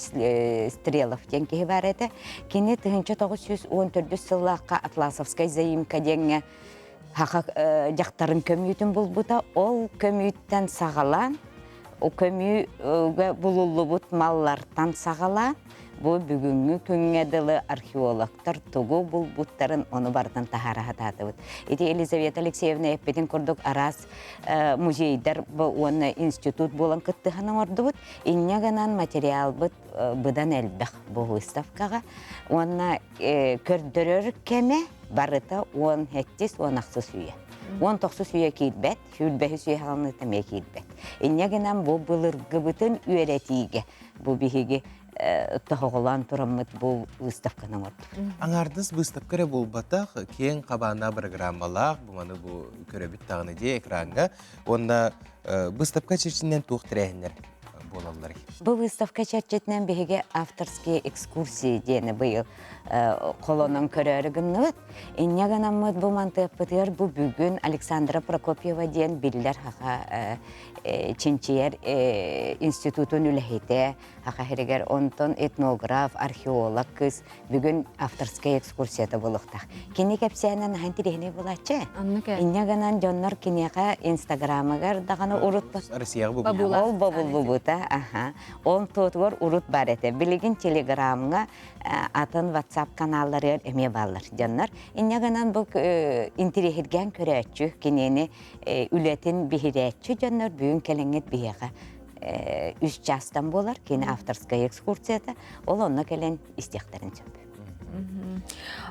Стрелов денкеги бар еді. Кені 1914 сыллаққа Атласовскай заимка денге хақақ жақтарын көмейтін бұл бұта. Ол көмейттен сағалан, о көмейге бұлылы бұт маллартан сағалан. Бұл бүгінгі күнгеділі археологтар тұғы бұл бұттарын оны бардан тахара хатады бұд. Еті Елизавета Алексеевна еппетін күрдік арас музейдер оны институт болан күттіғаны орды бұд. Иннегінан материал бұд бұдан әлбәқ бұл выставкаға. Оны көрдірір кеме барыта 10 хеттес 10 ақсы сүйе. 10 тоқсы сүйе кейдбәт, хүлбәхі сүйе қалыны тәме кейдбәт. Иннегінан бұл бұлырғы бұтын үйеретіге бұл біхеге тоғылан тұрамыд бұл выставканың орды. Аңардыз выставкары бұл батақ кен қабана программалақ, бұманы бұл көребіт тағыны де экранға, онда выставка чешінен туқтырәйінер болалар. Бұл выставка чәрчетінен беге авторские экскурсии дені бұл қолының көрері гімнігіт. Иннеғанамыд бұл мантықпытығыр бұл бүгін Александра Прокопьева ден білдер хақа Чинчиер институтын үләхеті, хақа херегер онтон этнограф, археолог кыз бүгін авторская экскурсията болуқтақ. Кені кәпсияның хантирехіне болачы? Иннеғанан жонлар кенеға инстаграмығар дағаны ұрыт бар. Ол бабулы бұта. Он тұтығыр ұрыт бар әті. Білігін телеграмға атын WhatsApp каналлары әме балыр. Жонлар иннеғанан бұл интерехерген көрәтчі, кенені үлетін бігіретчі жонлар бүгін кәліңет бейеға 3 частан болар, кені авторская экскурсията, ол онына кәлін істектерін сөп.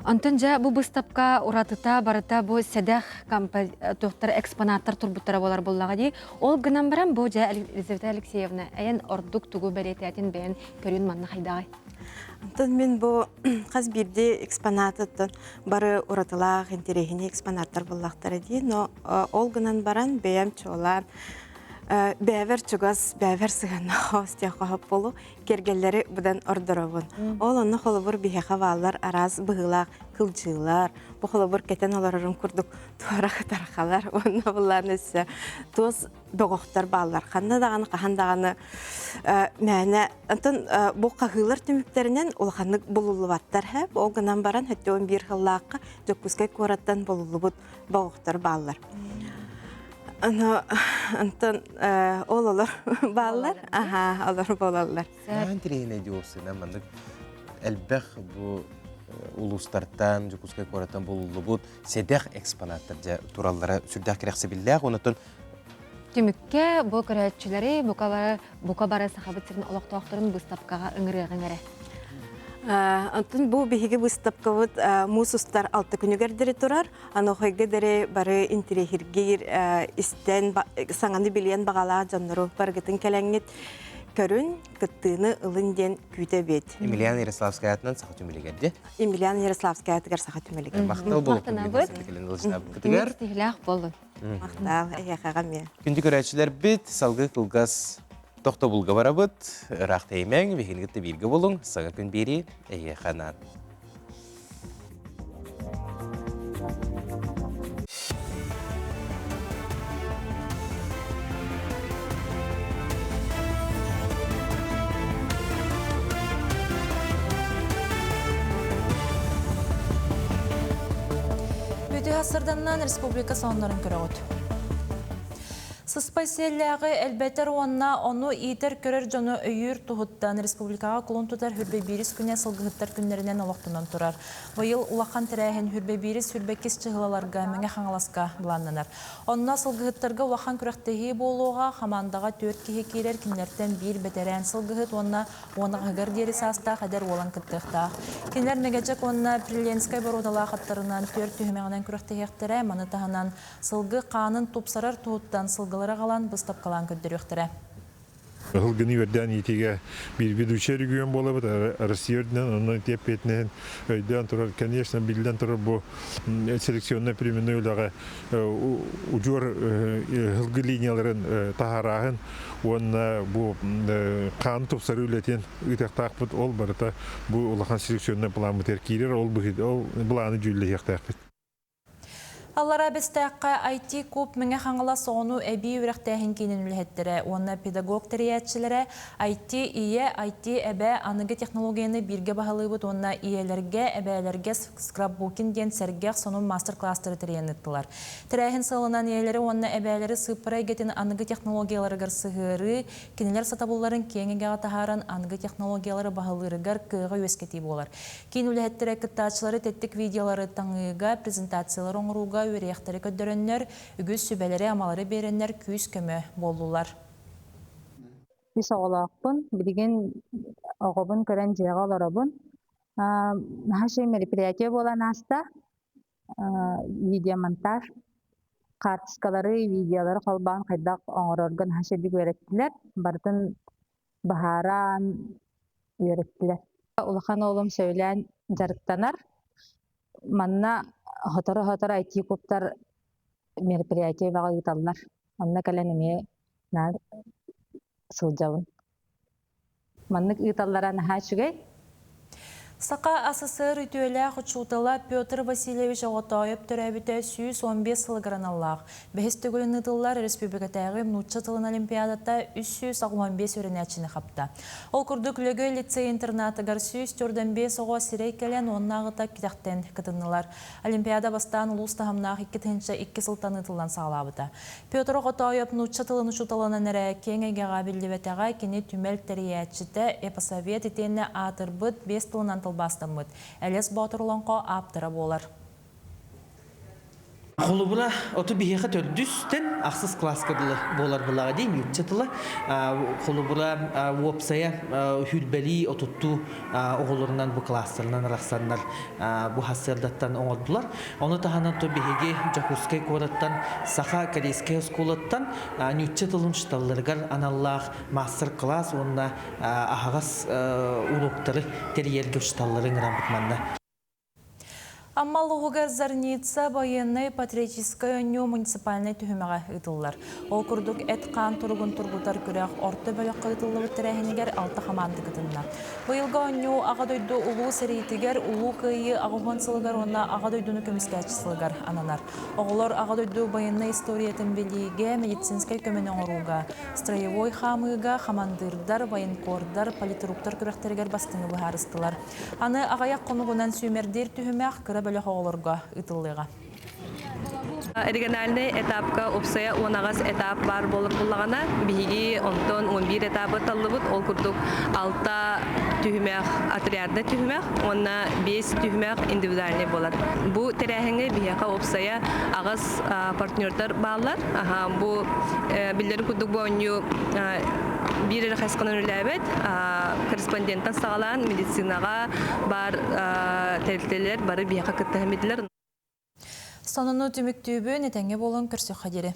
Антонжа, бұл бұстапқа ұратыта, барыта бұл сәдәқ тоқтар экспонаттар тұрбыттара болар болаға дей. Ол ғынан барам бұл жа Елизавета Алексеевна әйін ордық тұғы бәлеті бәйін көрін манна қайдағай. Антон, мен бұл қаз бірде экспонаттың бары ұратылақ, интерегіне экспонаттар болақтары дей, но ол ғынан баран бәйім чолан, бәвер чугас, бәвер сығаны остия қоғап болу, кергелері бұдан ордыровын. Ол оны қолыбыр бейхеға валар, араз бұғылақ, қылжылар, бұл қолыбыр кәтен оларырын күрдік туарақ тарқалар, оны бұларын өсі тоз доғықтар балар. Қандағаны мәне, антын бұл қағылар түміктерінен олғанық болулы баттар әп, ол ғынан баран әтті 11 ғыллаққа жөккізгай көраттан болулы бұд доғықтар балар. Антон, ол олар балалар? Аха, олар болалар. Антирейне диорсын, амандық әлбәқ бұл улустартан, жүкізгі қораттан болулы бұд, седеқ экспонаттар туралары сүрдәқ керексе білдәқ, онытын Түмікке бұл көрәтшілері бұқа бары сақабытсырын олақтуақтырын бұстапқаға үңірі-ғыңыры. Антон, бұл бейгі бұстапқа бұд мұсыстар 6 күнігердері тұрар, аны қойғы дәрі бары интерехіргер істен саңанды білген бағала жаныру барғытын кәләңет көрін кыттыны ылын күйте бет. Емельяна Ярославская атынан сақа түмелегерде. Емельяна Ярославская атыгар сақа түмелеген. Мақтал болып Мақтал, әйяқаға мен. Күнді көрәтшілер бет, салғы қылғас тоқта бұлға барабыт, рақты емең, вехілгітті белгі болың, саңа күн бері әйяқанан. Сырданнан республика сонларын көрөт. Сыспай селләгы әлбәтер оны итер көрер жоны өйір тұғыттан республикаға құлын тұтар хүрбе бирис күнен сылғыттар күнлерінен олықтынан тұрар. Бұйыл улақан тірәйін хүрбе бирис хүрбекес чығылаларға мәңе қаңыласқа бұланнанар. Онына сылғыттарға улақан күрәқтегі болуға қамандаға төрт кеге керер кенлерден бір бәтерән сылғыт онына ғығыр дері саста қадер олан күттіқта. Кенлер мегежек онына Приленскай барудала қаттарынан төрт түйімеғінен күрәқтегі маны тағынан сылғы қанын топсарар тұғыттан сылғылары қалан бұстап қалан көндіріқтірі. Hılgını verden yetiğe bir düşeri güven bolabıt Rusya'dan onun tepetinen öyden turar конечно bilden turar bu seleksiyonuna priminöylaga ucur hılgı liniyaların taharahın ona bu kan topsarı ületen ıtaqtaqpıt ol barıta bu ulakan seleksiyonuna planı terkiler ol bulanı cülle yaqtaqpıt. Аллара бестәққа IT көп меңе қаңыла соғыну әбі үріқтәхін кейнен үліхеттірі. Онына педагог тәріятшілері IT ие IT әбә анығы технологияны бірге бағалы бұд. Онына иелерге әбәлерге скраббукин ден сәргеқ соның мастер-кластыры тірейінеттілер. Тірәхін сылынан иелері онына әбәлері сыпырай гетін анығы технологияларығыр сығыры, кенелер сатабуларын кеңеге атахарын анығы технологиялары бағалырығыр күйіға өскеті болар. Кейін үліхеттірі кіттачылары тәттік видеолары таңыға презентациялар оңыруға өрияқтары көддөрөннөр, үгіз сүбәлері амалары береннер күйіз көмі болулар. Үс оғылақпын, білген оғыбын көрен жеға оларабын. Нахашай мероприятие болан аста, видеомонтаж, картискалары, видеолары қалбан қайдақ оңырорган хашай бік өреттілер, бардың бағаран өреттілер. Улахан олым сөйлен жарықтанар, манна Хотора IT коптар мероприятие баға ұталынар. Онына кәләнеме нар сылжауын. Маннык ұталлара наха жүгей. Сақа СССР үтөйлі құтшылтыла Петр Васильевич Оғатайып түрәбіті 115 сылғыран Аллах. Бәхістігілін ұтылар республикатағы мұнытшы тылын олимпиадата 315 өрінәтшіні қапта. Ол күрдік лөгі лицей-интернатығар 145 оға сирей кәлен оннағыта кетақтен кітінілар. Олимпиада бастан ұлыс тағымнағы 2 сылтан ұтылан сағалабыда. Петр Оғатайып мұнытшы тылын ұшуталынан әрі кеңеге ғабілдебетіға кені түмел тәріятшіті эпосовет етені атырбыт 5 тылынан бастамыд. Әлес Батырланға аптыра болар. Қолыбыла оты бейеқі төрдүстен ақсыз класкадылы болар бұлаға дейін үтчетілі. Қолыбыла уопсая хүлбәли отытту оғылырынан бұ кластарынан рақсандар бұ хасырдаттан оңылдылар. Оны тағанан то бейеге Жакускай қораттан, Саха Корейскай осколаттан үтчетілін шыталырғар аналлақ мастер-класс онына ағағас ұлықтары терьерге шыталырың рамбытманна. Аммалығыға Зарница военной патриотической өню муниципальной түхімеға ұтылылар. Ол күрдік әт-қан тұрғын тұрғытар күрәқ орты бөліқ ұтылы өттірәхінігер 6 қаманды күтінна. Бұйылға өню ағадойды ұлу сәрейтігер, ұлу қиы ағуған сылығар, онна ағадойдыны көміскәчі сылығар ананар. Оғылар ағадойды военной историятын беліге, медицинскай көмінің оруға, строевой қамыға, қамандырдар, военкордар, политруктар күрәқтергер бастыңы бұхарыстылар. Аны ағаяқ қонуғынан сүймердер түхімеқ бөлі хоғылырға ұтылыға. Региональный этапка опсая онағас этап бар болып бұлағана, бігі 10-11 этапы талыбыт, ол күрдік 6 түйімәқ, отрядны түйімәқ, онна 5 түйімәқ индивидуальный болар. Бұ тәрәхіңі біяқа опсая ағас партнердар бағалар. Бұ білдері күрдік бұл өңі bir xəsqanın ülәбет, korrespondenttan sağlayan medisinağa бар тәрілтелер бары бияқа күттәхімеділер. Сонunu түміктүйбі нетәңе болын көрсі қадері.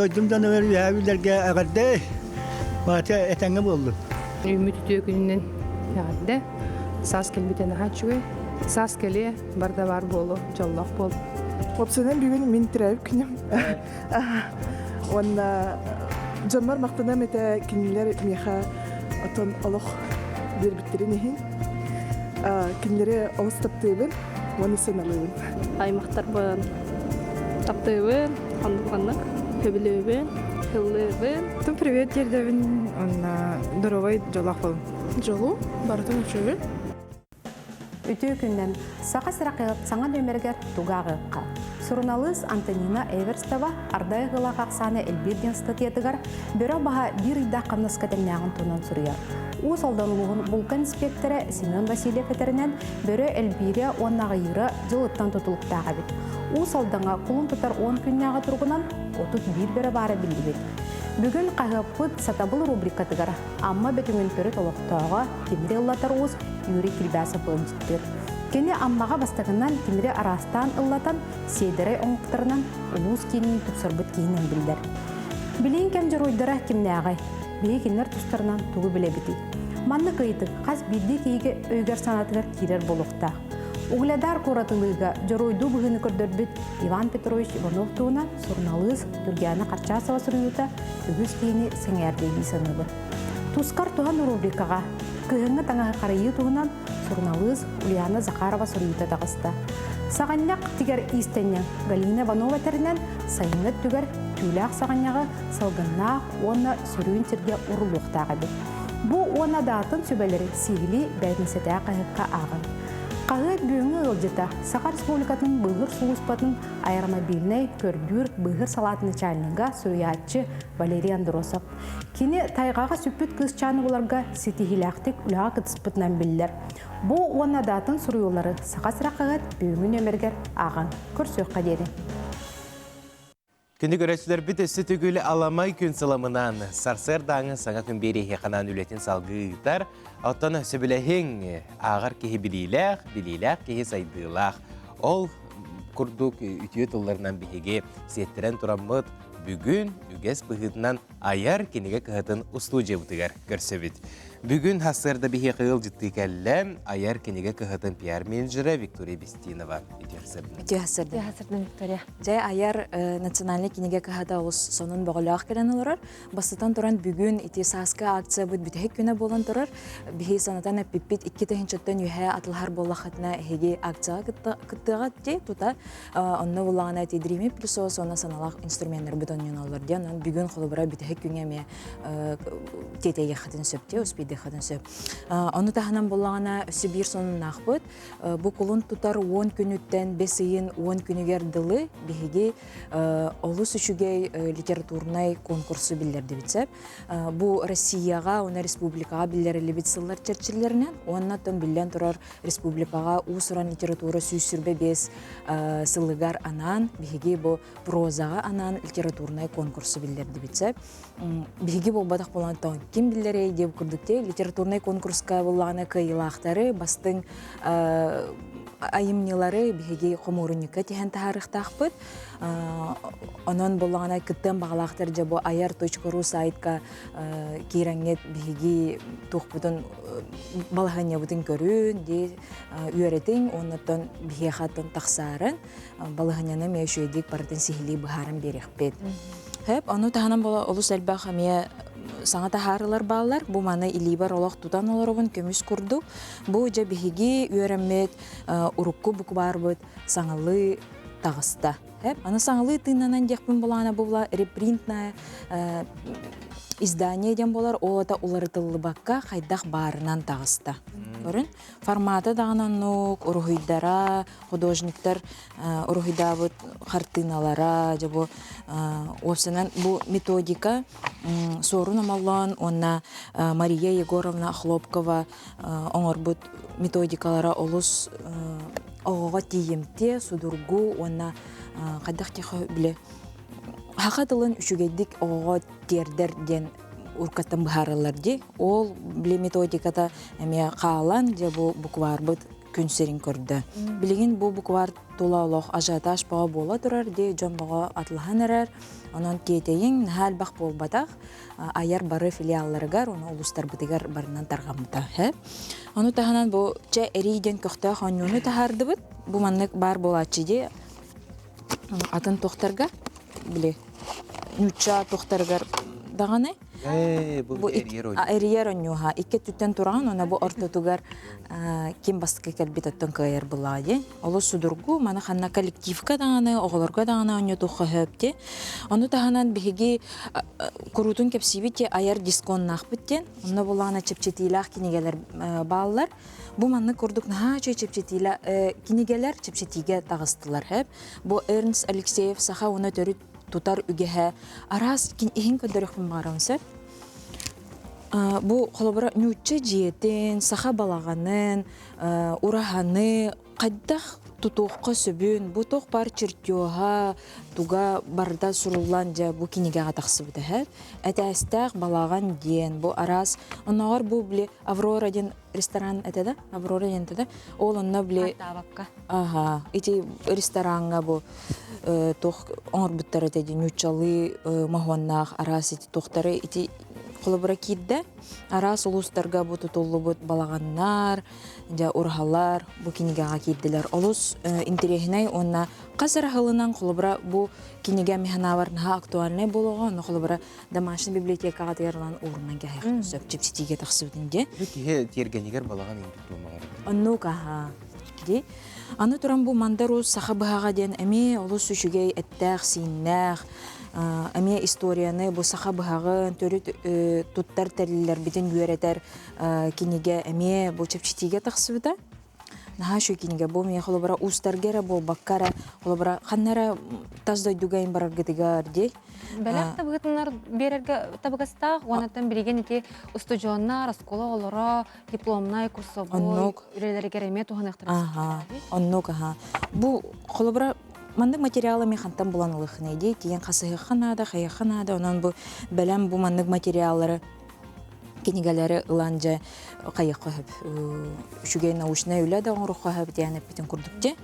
doydumdan öyle yabillerge agarde. Bata etenge boldu. Ümit gününün yerde saz kelbitene haçuy. Saz keli barda var bolu, jallak bol. Opsiyonel bugün min tirayıp günüm. Onda Canlar maqtana mete kinler miha atan Allah bir bittirinihin. Kinleri ağız taptığın, onu sen alın. Ay maqtarbın, taptığın, anlık, höbülübün, hıllыбын. Тум привет жердебин, онна доровой жолак болун. Жолу, барытын үчөбүн. Үтүү күнден сақа сырақығыт саңа дөмергер туғағыққа. Сурналыз Антонина Эверстова ардай ғылақ ақсаны әлберден статиятығар бөрі баға бір үйдақ қамнас кәтілмәғын тұнын сұрияр. Уыз алданылығын бұлқан инспекторы Семен Васильев әтерінен бөрі әлбері оннағы үйірі жылыттан тұтылықтағы бет. Уыз алданға құлын тұтар 10 күннәға тұрғынан 31 бөрі бары білді бет. Бүгін қағыппыт сатабыл рубрикатығар, амма бөтіңін көрі толықтауға темірі ұллатар уыз үйірі келбәсі бұлын жеттер. Кені аммаға бастағынан темірі арастан ұллатан сейдірі оңықтарынан ұлуыз кейінен тұпсырбыт кейінен білдер. Білейін кәм жыр ойдыра кемне ағай, бейі кенлер тұстарынан тұғы біле біті. Манны қайытық, қаз бірді кейге өйгер санатығар керер болуқтақ. Углядар коратылыга жоройду бұғыны көрдөрбіт Иван Петрович Иванов туына Сурналыз Түргияны Қарчасова сұрыюта үгіз кейіні сәңәрдейді сыныбы. Тускар туған рубрикаға күйіңі таңағы қарайы туғынан Сурналыз Ульяна Захарова сұрыюта тағысты. Сағанняқ тігер истенен Галина Ванова тәрінен сайыңы түгер түйләқ сағанняғы салғыннақ оны сүрүйін терге ұрылуқтағы бет. Бұ оны датын сөбәлері сигілі бәйдінсетәе қайыққа ағын. Қағы бүйіңі ұлжыта Сақа Республикатының бұғыр суғыспатының аэромобильнай көрдүр бұғыр салатыны чалынға сөйатчы Валерий Андросов. Кені тайғаға сөппіт қыз-чаны оларға сетихилақтық үліға қытыспытынан білдер. Бұ оны датын сұруылары Сақа Сырақығыт бүйіңін өмергер ағын. Көрсөк қадері. Күнді көрәсілер біт өсі түгілі аламай күн сыламынан сарсыр даңы саңа күн бері хеқанан үлетін салғы ұйтар, оттан өсі біләхің ағар кеге білиләқ кеге сайдылақ. Ол күрдік үтіе тұлларынан бігеге сеттірен тұрамыд бүгін үгес бұғытынан аяр кенеге кығытын ұслу жебітігер көрсөбіт. Бүгін хасырда біге қығыл жытты кәлі аяр кенеге кығытын пиар менеджері Виктория Бестинова. Ütühasırdım Виктория. Жай аяр национальный кенеге кығыда олыс сонын бұғылақ келен олар. Бастытан тұран бүгін ити саска акция бұд бүтәк күні болан тұрар. Бігі санатан әппіппет 2 тәхіншеттен үйе атылғар болақытына әйге акцияға күттіға де тұта. Онны болағына тедіреме плюсо соны саналақ инструменттер бұдан олар ден. Бүгін қолыбыра бүтәк күнеме тетеге қатын сөпте, өспейді қатын сөп. Оны тағынан болағына өсі бір сонын ақпыд. Бұл құлын тұтар 10 күніттен 5-10 күнігер дылы бігі олыс үшіге литературнай конкурсы білдерді бітсеп. Бұл Россияға, оны республикаға білдерілі бітсілер черчілерінен, оннаттан білден тұрар республикаға ұсыран литература сүйсірбе бес сылығар анан, бігі бұл прозаға анан литературнай конкурсы білдерді бітсеп. Бігі бұл бадақ болантан кем білдері деп күрдікте литературнай конкурска болағына кайылақтары бастың айымнелары бігі қоморынекі теген тағарықтақпыд. Онын болағына күттен бағалақтар жабы ayar.ru сайтқа кейрәңет бігі тоқпыдың балғания бұдың көрін, үйеретін, онытын бігі қатын тақсарын, балғанияны мәшөйдік бардың сихили бұхарын берекпет. Оны тағынан бола олыс әлбақ әмия саңа тахарылар балалар, бұл маны илибар олақ тұтан оларыбын көміс күрді. Бұл жа бігі үйерімет ұрыққы бұқ бар бұд саңалы тағыста. Аны саңалы тыңнанан декпін болағына бұла репринтная издание ден болар, олата уларытылы баққа қайдақ барынан тағыста. Форматы дағынан нұқ, ұрғыйдара, художниктар ұрғыйда бұд қартыналара, осынан бұл методика сорун амаллан, онна Мария Егоровна Хлопкова оңыр бұд методикалара олыс оғыға тиемте, судургу, онна қайдақ тегі біле хақатылын үшігедік оғыға тердер ден уркаттан бұхарылар де. Ол біле методиката әме қағалан де бұл бұқвар бұд күн серин көрді. Билигин бу буквар тула олох ажиотаж бага бола турар де жон бага атылхан эрер. Онон кетейин хал бак болбатак аяр бары филиалларыгар, оны улустар бытыгар барынан таргамыта. Ону таханан бу че эриден көктө хонюну тахардыбыт. Бу маннык бар болачы де атын тохтарга биле нуча тохтаргар даганы. Бу эрьер онюха икке түттен турган, она бу ортотугар ким бастыкы келбит оттон кайыр булады. Олу судургу мана ханна коллективка даганы, оголорга даганы оню тухы хөпте. Ону таханан биги курутун кепсибите аяр дискон нахбиттен. Онна булана чепчетилах кинигелер баалар. Бу манны курдук наха чепчетила кинигелер чепчетиге тагыстылар хөп. Бу Эрнст Алексеев саха уна төрүт тутар үгеһе арас кин иһин көдөрөхмүн барамсыр. Бу холобора нючче жиетен, саха балаганын, ураханы кайдах тутуққа сөбүн, бу тоқ бар чертёга туга барда суруллан жа бу кинигега тахсыбыты һәп. Әтәстәк балаган ден бу арас. Оннагар бу биле Аврора ден ресторан әтәдә, Аврора ден әтәдә. Ол онна биле табакка. Ага, ити ресторанга бу тох оңорбуттары әтәдә нючалы махоннах арас ити тохтары ити холобра кидде. Арас улустарга бу тутуллубут балаганнар, жа урхалар бу кинигега киддилер. Олус интерехинай онна касыр хылынан холобра бу киниге механаварна актуальный болгон, холобра домашний библиотекага тыгырлан урунан гайык сөп чепчитиге таксыбытынде. Ке тергенигер балаган инде тумагар. Аннука ди. Аны туран бу мандару сахабага ден эми олус үчүгей эттэх синнэх Аме историяны бу сахабыгын төрүт туттар тәрилер битен юэретер киниге аме бу чепчитиге тахсыбыта. Наха шу киниге бу ме холобара устаргера бу баккара холобара ханнара таздой дугайын бараргытыгар дей. Бәләк табыгытынар берерге табыгастақ, онаттан билеген ити устужоннар, оскола олора, дипломнай, курсовой, үрелері кереме туғанықтыр. Ага, оннук, ага. Бу холобара мандык материалы механтан буланылыхны дей, тиген қасығы қанада, қайы қанада, онан бу бәләм бу мандык материаллары кинигалары ыланжа қайы қойып, үшіге наушына үлі да оңыры қойып дейініп бітін күрдікте.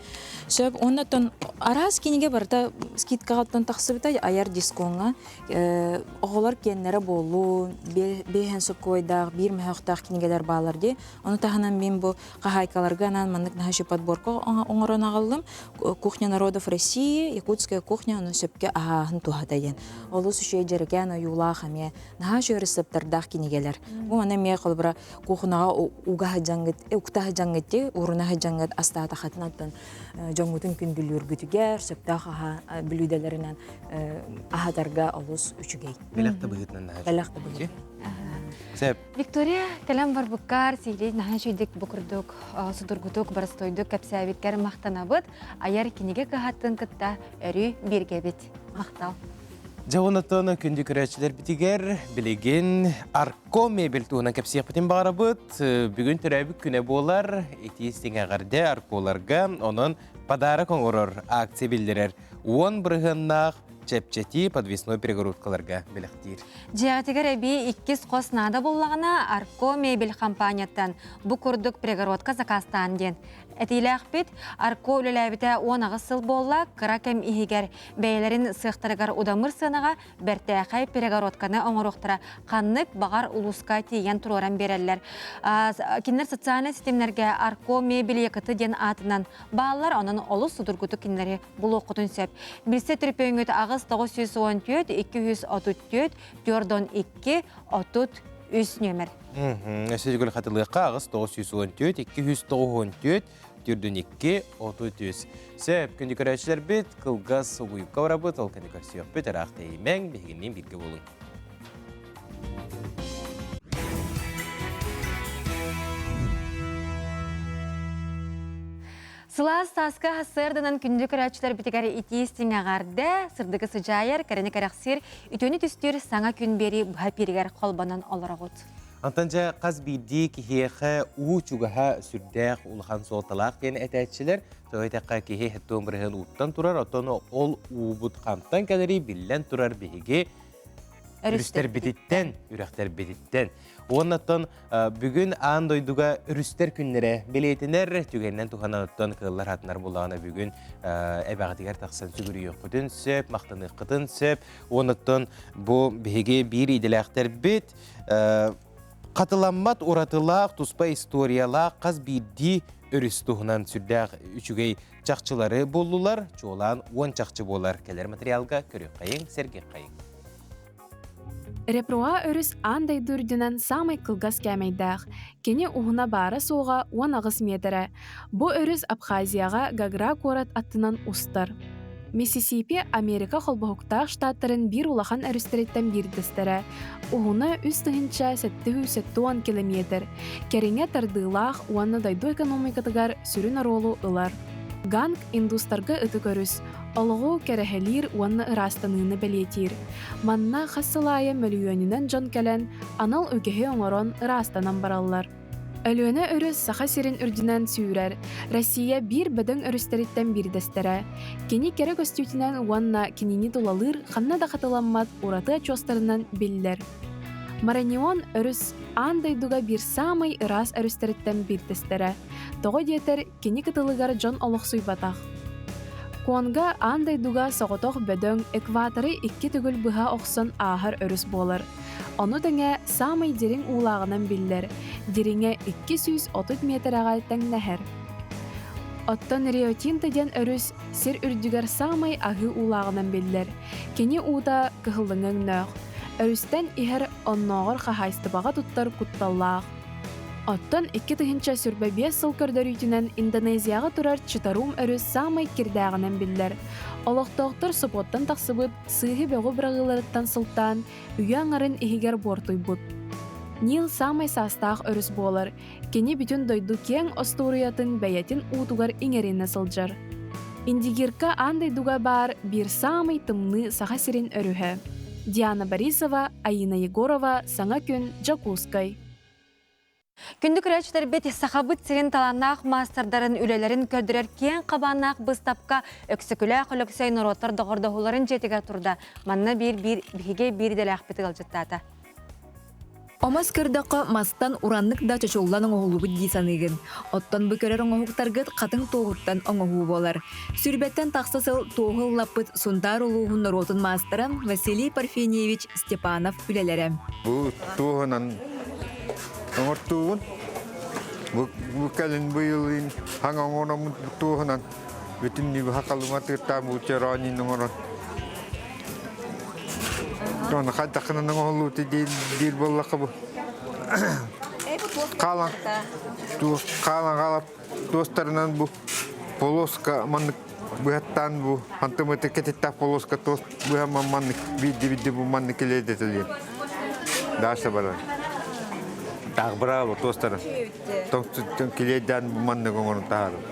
Сөп, оннаттан арас киниге барда скидкағаттан тақсыбыта аяр дисконға оғылар кеннері болу, бейхен сокойдақ, бір мәхіқтақ кинигелер балар де. Оны тағынан мен бұл қағайкаларға анан мандык нахаши подборка оңырын ағылым. Кухня народов России, якутская кухня, оны сөпке ағағын туғадайын. Олы сүшей жерген юлақ әме нахаши рецептордақ кинигелер. Бұл ана мен қолбыра кухнаға уғағы жаңғыт, ұқтағы жаңғытте, ұрынаға жаңғыт астағы тақатынаттан жоңғытын күнділ үргітігер, сөптағы білуделерінен ағатарға олыс үшігей. Беләқті бұғытынан нағаш. Беләқті бұғыт. Виктория, кәлем бар бұққар, сейлей нағын шүйдік бұқырдық, сұдырғытық, барыстойдық, кәпсәбеткер мақтанабыт, аяр кенеге қағаттың күтті өрі бергебет. Мақтал. Жауынаттаны күнді көрәтшілер бітігер, білеген арко мебел туғынан кәпсияқ бітін бағарабыт. Бүгін түрәбік күні болар, етестің ағарды арколарға оның падары қоңырыр акция білдірер. Он бірғыннақ чепчети подвесной перегородкаларға біліқтір. Жиғатығыр әбі 2 қос нада болағына арко мебел компанияттан бұ күрдік перегородка закастан ден. Әтейлі ақпет, арко өліләбіті 10 ағысыл болла, қыракем ихигер бәйлерін сықтырығар удамыр сынаға бәртәқай перегородканы оңырықтыра қаннық бағар ұлысқа тейген тұроран берелер. Кенлер социальный системлерге арко мебел екіті ден атынан бағалар онын олыс судыргүті кенлері бұл оқытын сөп. Білсе түрпеңіт ағыз 914, 234, 412, 33 нөмір. Сөзгіл қатылыққа ағыз 914, 294, 412, 33. Сөп, күнді көрәтшілер бет, қылғас ұйыққа барабыт, ол күнді көрсіяқ бет, әрақты емең, бігінен бірге болың. Сылас таска сырдынан күнді көрәтшілер бітігәрі итестің ағарды, сырдығы сұжайыр, кәріні кәрәқсір, үтөні түстер саңа күн бері бұға перігер қолбанан оларағыд. Антанжа қаз бейді кехеқі ұчуғаға сүрдәқ ұлған солталақ ден әтәтшілер, сөйтаққа кехе хеттуын бірігін ұттан тұрар, отаны ол ұбыт қамтан кәдері білен тұрар бейге Үрістер бітіттен, үрәқтер бітіттен. Оннаттан бүгін аан дойдуға үрістер күннері белейтінер, түгеннен туханаттан кыллар хатынар болағына бүгін әбәғдігер тақсан сүгірі өққытын сөп, мақтаны қытын сөп. Оннаттан бұл беге бір иделәқтер бет, қатыламмат оратылақ, туспа историялақ, қаз бірді үріс тұғынан сүрдәқ үшігей чақчылары болулар, чоолан 10 чақчы болар. Келер материалға көрек қайын, сәрге қайын. Репруа өріс андай дүрдінен самай кылгас кәмейдәқ. Кені уғына бары соға 10 метрі. Бұ өріс Абхазияға Гагра корат аттынан ұстыр. Миссисипи Америка холбахуктақ штаттарын бір улахан әрістереттен бірдістері. Уғына үстігінші 710 километр. Кереңе тардылақ, уанны дайду экономикатығар сүрін аролу ұлар. Ганг индустарға үті көріс. Олығы кәрәхелер уанны ырастаныны білетер. Манна қасылайы мөлүйөнінен жон кәлін, анал өгеге оңырон ырастанан баралар. Өліөне өріс сақа серін үрдінен сүйрер. Россия бір бәдің өрістеріттен бірдестері. Кені кәрі көстютінен уанна кенені долалыр, қанна да қатыламмат ураты ачостарынан білдер. Маранион өріс андайдуға бір самай ырас өрістеріттен бірдестері. Тоғы детер кені кытылығар жон олық суйбатақ. Куанга андайдуға соғытоқ бөдөң экваторы 2 түгіл бұға оқсын ағыр өріс болыр. Оны дәңе самай дерің улағынан білдер. Деріңе 230 метрға тәңнәхер. Оттан Риотинта ден өріс сер үрдігер самай ағы улағынан білдер. Кені ууда кығылыңың нөқ. Өрістен ихер онноғыр қағайстыбаға тұттар құтталлақ. Оттан 2 тыгынча сүрбе 5 сыл көрдөрүйтінен Индонезияға турар чытарум өріс самай кирдәғынан білдер. Олықтоқтыр сұпоттан тақсыбыт, сыйғы бөғі бірағыларыттан сылттан, үйяңарын ихигер бортуй бұд. Нил самай састақ өріс болыр. Кені бүтін дойду кен остуриятын бәйетін уутугар иңеріне сылжар. Индигирка андай дуга бар бір самай тымны саға сирен өріхі. Диана Борисова, Аина Егорова, Саңа күн, Джакускай. Күндік рәчтер бет сақабыт сирен таланақ мастардарын үлелерін көрдірер кен қабанақ бұстапқа өксікілі құлықсай нұроттар доғырдағыларын жетіге тұрда. Манна біге бірдел ақпеті қалжыттаты. Омас кырдаққа мастан ураннык да чочолланың оғылубы дейсанығын. Оттан бүкерер оңығықтарғыт қатын тоғырттан оңығы болар. Сүрбеттен тақсасыл тоғыл лапыт сұндар олуғын ротын мастырам Василий Парфеневич Степанов үлелері. Бұл тоғынан оңыртуын, бұл кәлін бұйылын, хаң оңырын тоғынан, бүтін небі хақалыматырттан бұл чаранин оңырын. Оны қайдақынан оңылуыты дейір болақы бұл. Қалан қалап достарынан бұл полоска маннык бұғаттан бұл. Антымыты кететтақ полоска бұғаман маннык бидді бұл маннык келеді тілген. Дашы барар. Тағы бұра бұл достарын. Тоңсүттен келеден бұл маннык оңырын тағарым.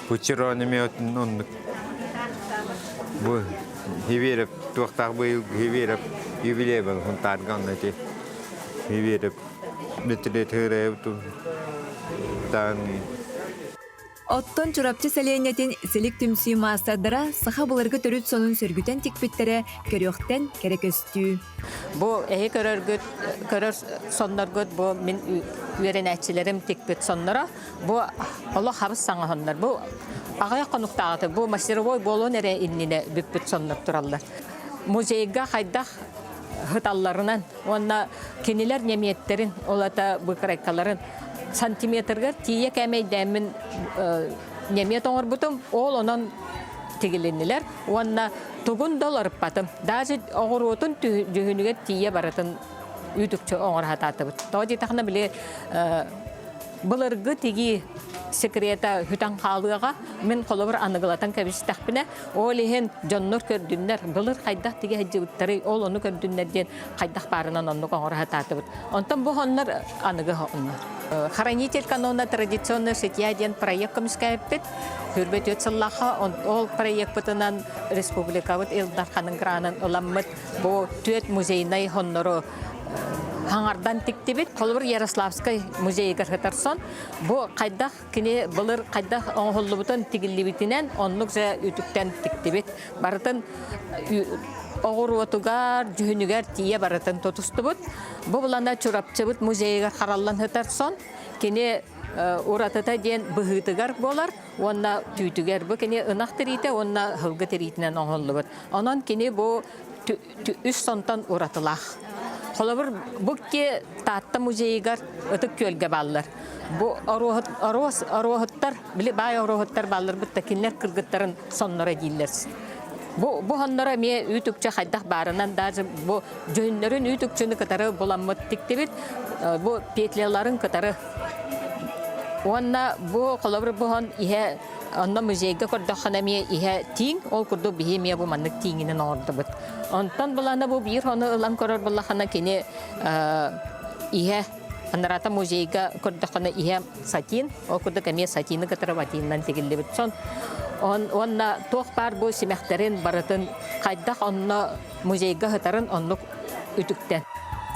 Бұл чыраны меотын оннык. Бұл хеверіп, туақтағы бұйыл хеверіп, юбилей бұл ғынтарған әте. Хеверіп, бітілі түріп, тағын. Оттон чурапчы сәлейнетін селік түмсүй мастардара саха бұларғы түріт сонын сөргітен текпеттері көріқтен керек өстүү. Бұл әйі көрір соннарғыд, бұл мен үйерен әтчілерім текпет соннара, бұл олы қабыз саңа соннар. Бұл ағая қонуқтағыды, бұл мастеровой болуын әрі инніне бүкпет соннар тұралдар. Музейға қайдақ ғыталарынан, онына кенелер неметтерін, олата бұқырайқаларын сантиметргер тие кәмей дәмін немет оңыр бұтым, ол онын тегіленілер. Онына $9 батым. Даже оғыр отын жүхінігер тие баратын үйдікчі оңыр хататы бұт. Тоғыды тақына біле бұлырғы теги секрета хүтан қалыға мен қолы бір анығылатан кәбісі тақпіне ол ехен жоннор көрдінлер бұлыр қайдақ теге әджі бұттары ол оны көрдінлерден қайдақ барынан оны оңыр хататы бұт. Онтан бұл онлар анығы онлар. Хранитель канона традиционный сетьяден проект комискайпет, хүрбет өтсіллаға, ол проект бұтынан республика бұт, Илдарханың гранын оламмыт, бұл төт музейнай хоннору хаңардан тиктибит, холбур Ярославскай музейгар хатарсон. Бу кайдах кине былыр кайдах оңголлубутун тигиллибитинен онлук же үтүктен тиктибит. Барытын оғыруатугар, жүхінігер тие барытын тотустубут. Бу буланда чурапчыбыт музейгар хараллан хатарсон. Кине уратыта ден быһытыгар болар, онна түйтүгер бу кине ынак терите, онна хылгы теритинен оңголлубут. Онон кине бу үс сонтан уратылах. Холобур букке татта музейгар ытык көлгө баллар. Бу оруохуттар, били бай оруохуттар баллар бутта кинлер кыргыттарын соннора диллер. Бу хоннора ме үтүкчө хайдах барынан даже бу жөннөрүн үтүкчүнү кытары буламмыт тиктебит. Бу петляларын кытары. Онна бу холобур бухан ihe онна музейга көрдөхана ме ihe тиң, ол курду бихи ме бу маннык тиңинен ордубут. Онтан булана бу бир хоны ылан көрөр булахана кене ihe анарата музейга көрдөхана ihe сатин, ол курду кеме сатины кытары ватиннан тигиллибит. Сон онна тоқ бар бу семехтерин барытын кайдах онна музейга хытарын онлук үтүктен.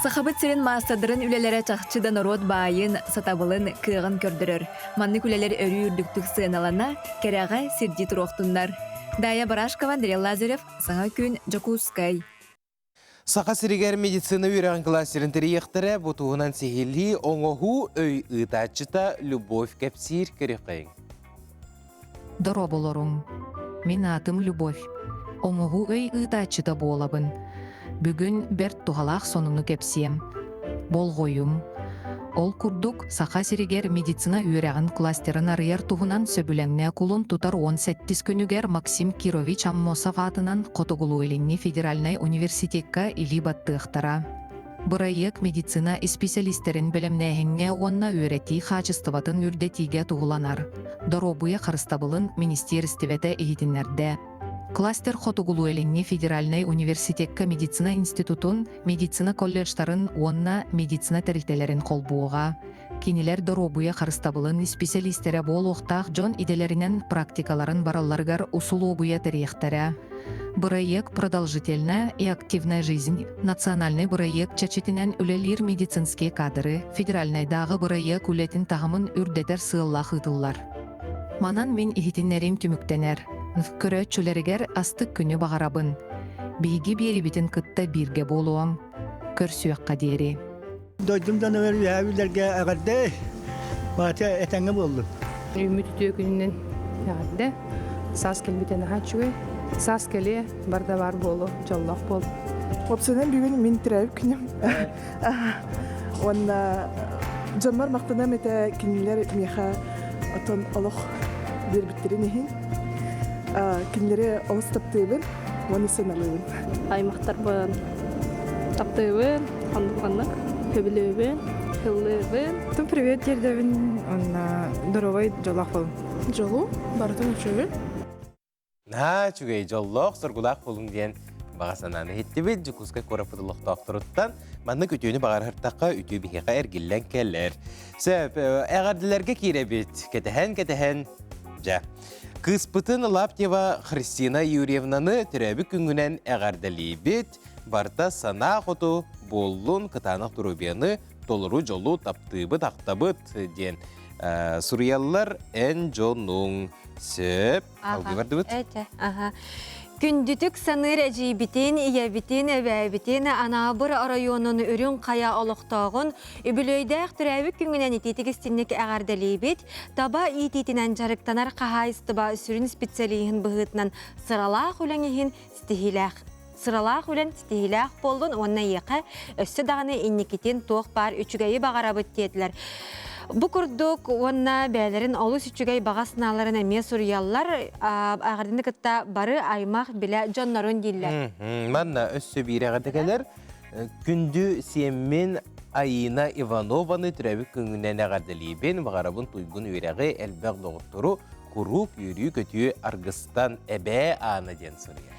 Сахабыт сирен маастадырын үлелері чақчыдан орот байын сатабылын кыгын көрдірір. Манны күлелер өрі үрдіктік сыналана кәрәға сирди тұроқтындар. Дая Барашкова, Андрей Лазарев, Саңа күн, Жакускай. Сақа сиригер медицина үйрән классерін тірейектірі бұтуғынан сехелі оңоху өй ұйтачыта Любовь Кәпсир кереқейң. Доро болорун. Мен атым Любовь. Оңоху өй ұйтачыта болабын. Бүгін берт туғалақ сонуну кепсием. Болғойым. Ол курдук сақа сиригер медицина үйрәғін кластерін арыяр туғынан сөбіленне кулун тутар 18 күнігер Максим Кирович Аммосов атынан Котугулу елінні федеральнай университетка или баттықтара. Бұрайық медицина специалистерін білімнәйінне онна үйреті қачыстыватын үрдетиге туғыланар. Доробуя қарыстабылын министерстіветі егетінлерді. Кластер Хотугулу елінні федеральнай университетка медицина институтун, медицина колледжтарын онна медицина тәрихтелерін қолбуға. Кинилер доробуя қарыстабылын специалистере бол оқтақ жон иделерінен практикаларын бараларгар усулобуя тәрихтері. Проект «Продолжительная и активная жизнь». Национальный проект чачетинен үлелер медицинские кадры. Федеральнайдағы проект үлетін тағымын үрдетер сığыллах ытыллар. Манан мен ихитиннерим түміктенер. Көрі чүлерігер астық күні бағарабын. Биги бері бітін кытта бирге болуам. Көрсүйаққа дері. Doydumdan öyle evlerge ağırdı. Batı etenge buldum. Ümit tüyükünün yağdı. Saz kelbiten haçuwe. Saz keli barda var bolu, jallaq bol. Opsiyonel bir gün min tirayıp günüm. Ona canlar maqtana mete kinler miha atan Allah bir bittirinihin. Kinleri ağız taptığın, onu sen alın. Ay maqtarbın. Taptığın, anlık. Köbülübün, hıllыбын. Тум привет, Ердевин. Он здоровый жолақ болын. Жолу, барытын үшөбін. Чүгей жоллоқ, сұргулақ болың ден бағасананы хеттебет, жүкізгі қорапыдылық тоқтырыттан, манны көтөйіні бағар хыртаққа үтөй бігеға әргіллен кәлер. Сөп, әғарділерге керебет, кәтіхән, жа. Кыспытын Лаптева Христина Юрьевнаны түрәбі күнгінен әғарділейбет, барта сана қоту боллун кытанық турубияны толыру жолу таптыбы тақтабыт ден Сурьяллар ән жонуң сөп. Алғы барды бұд? Күндүтік саныр әжейбітін, иябітін, әбәбітін, анабыр районын үрін қая олықтағын, үбілөйдәқ түрәвік күнгінен ететігістінік әғардалейбет, таба ететінен жарықтанар қағайыстыба сүрін специалиғын бұғытынан сыралақ үләңіғін Сыралақ үлән стихилақ болдың, онна еқі өсі дағыны инникетін тоқ бар үчігайы бағарабыт деділер. Бұ күрдік онна бәлерін олыс үчігай бағасыналарын әме Сурьяллар ағардынды кітта бары аймақ білі жонларын дейлер. Манна өсі бейрі ағардыкәлер күнді семмен Айна Иванованы түрәбік күнгінен ағардалейбен бағарабын тұйгын үйрәғі әлбәқ доғыттыру күруп үйрі көтіі Арғыстан әбә аны ден Сурья.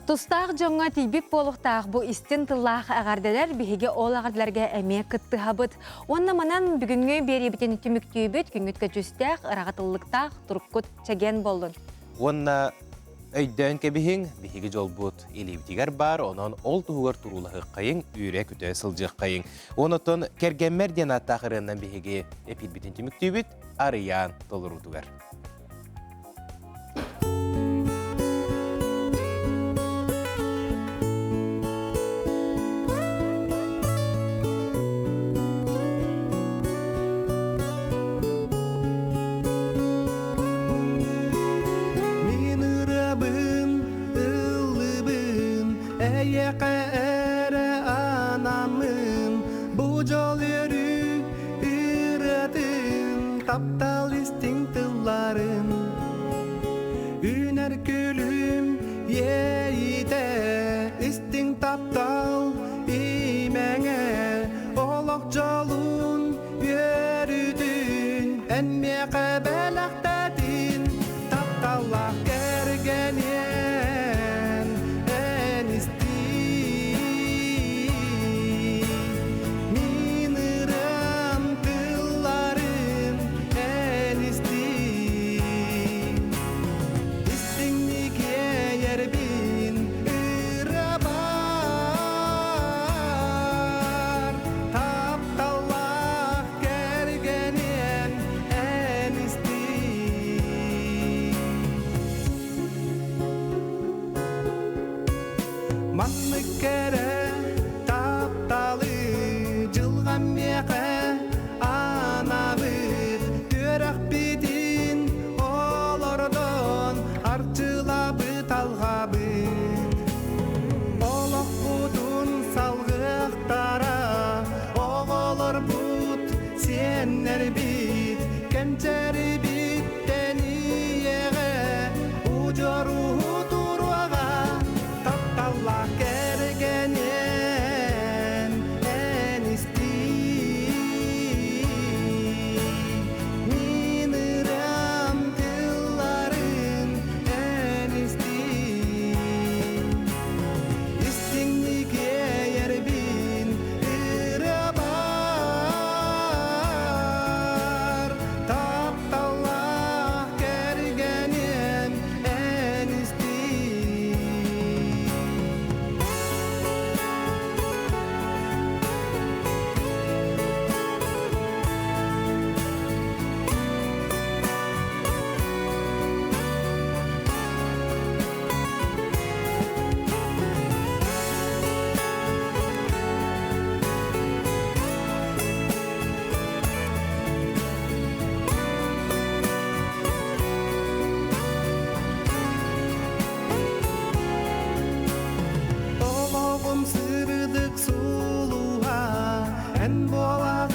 Тустақ жоңға тейбіп болуқтақ бұл істен тыллақ ағардалар бігеге ол ағардаларға әме күтті хабыт. Онна манан бүгінгі бері бітен түміктей бет күнгіткі жүстәқ, ырағатылықтақ, тұрыққыт чәген болдың. Онна өйдөн кебиһин биһиги жолбут илибитигер бар, онон ол туһугар турулаһы кайын үйрэ күтө сылжык кайын. Онотон кергенмер ден аттахырынан биһиги эпид битин түмүктүбүт арыян толурутугар. Taptal isting tılların Üner gülüm yeğide isting taptal imenge Olak jolun yürüdün emme kabelaktatin Taptallah gergenyen en isti Miniram tılların en isti İstinike yer bin ırabar Taptallah gergenyen en isti Manlık kere taptalı Cılgan meğe anabır Dörek bidin olordon Arçılabı talgabı Olok budun salgıqtara Oğolor bud senler bit Kençeri bitten iyeğe Ucoruhu durvağa Taptallah gergenyen en isti Miniram tılların en isti İstinike yer bin ırabar Taptallah gergenyen en isti Oğlum sırdık suluğa en boğağı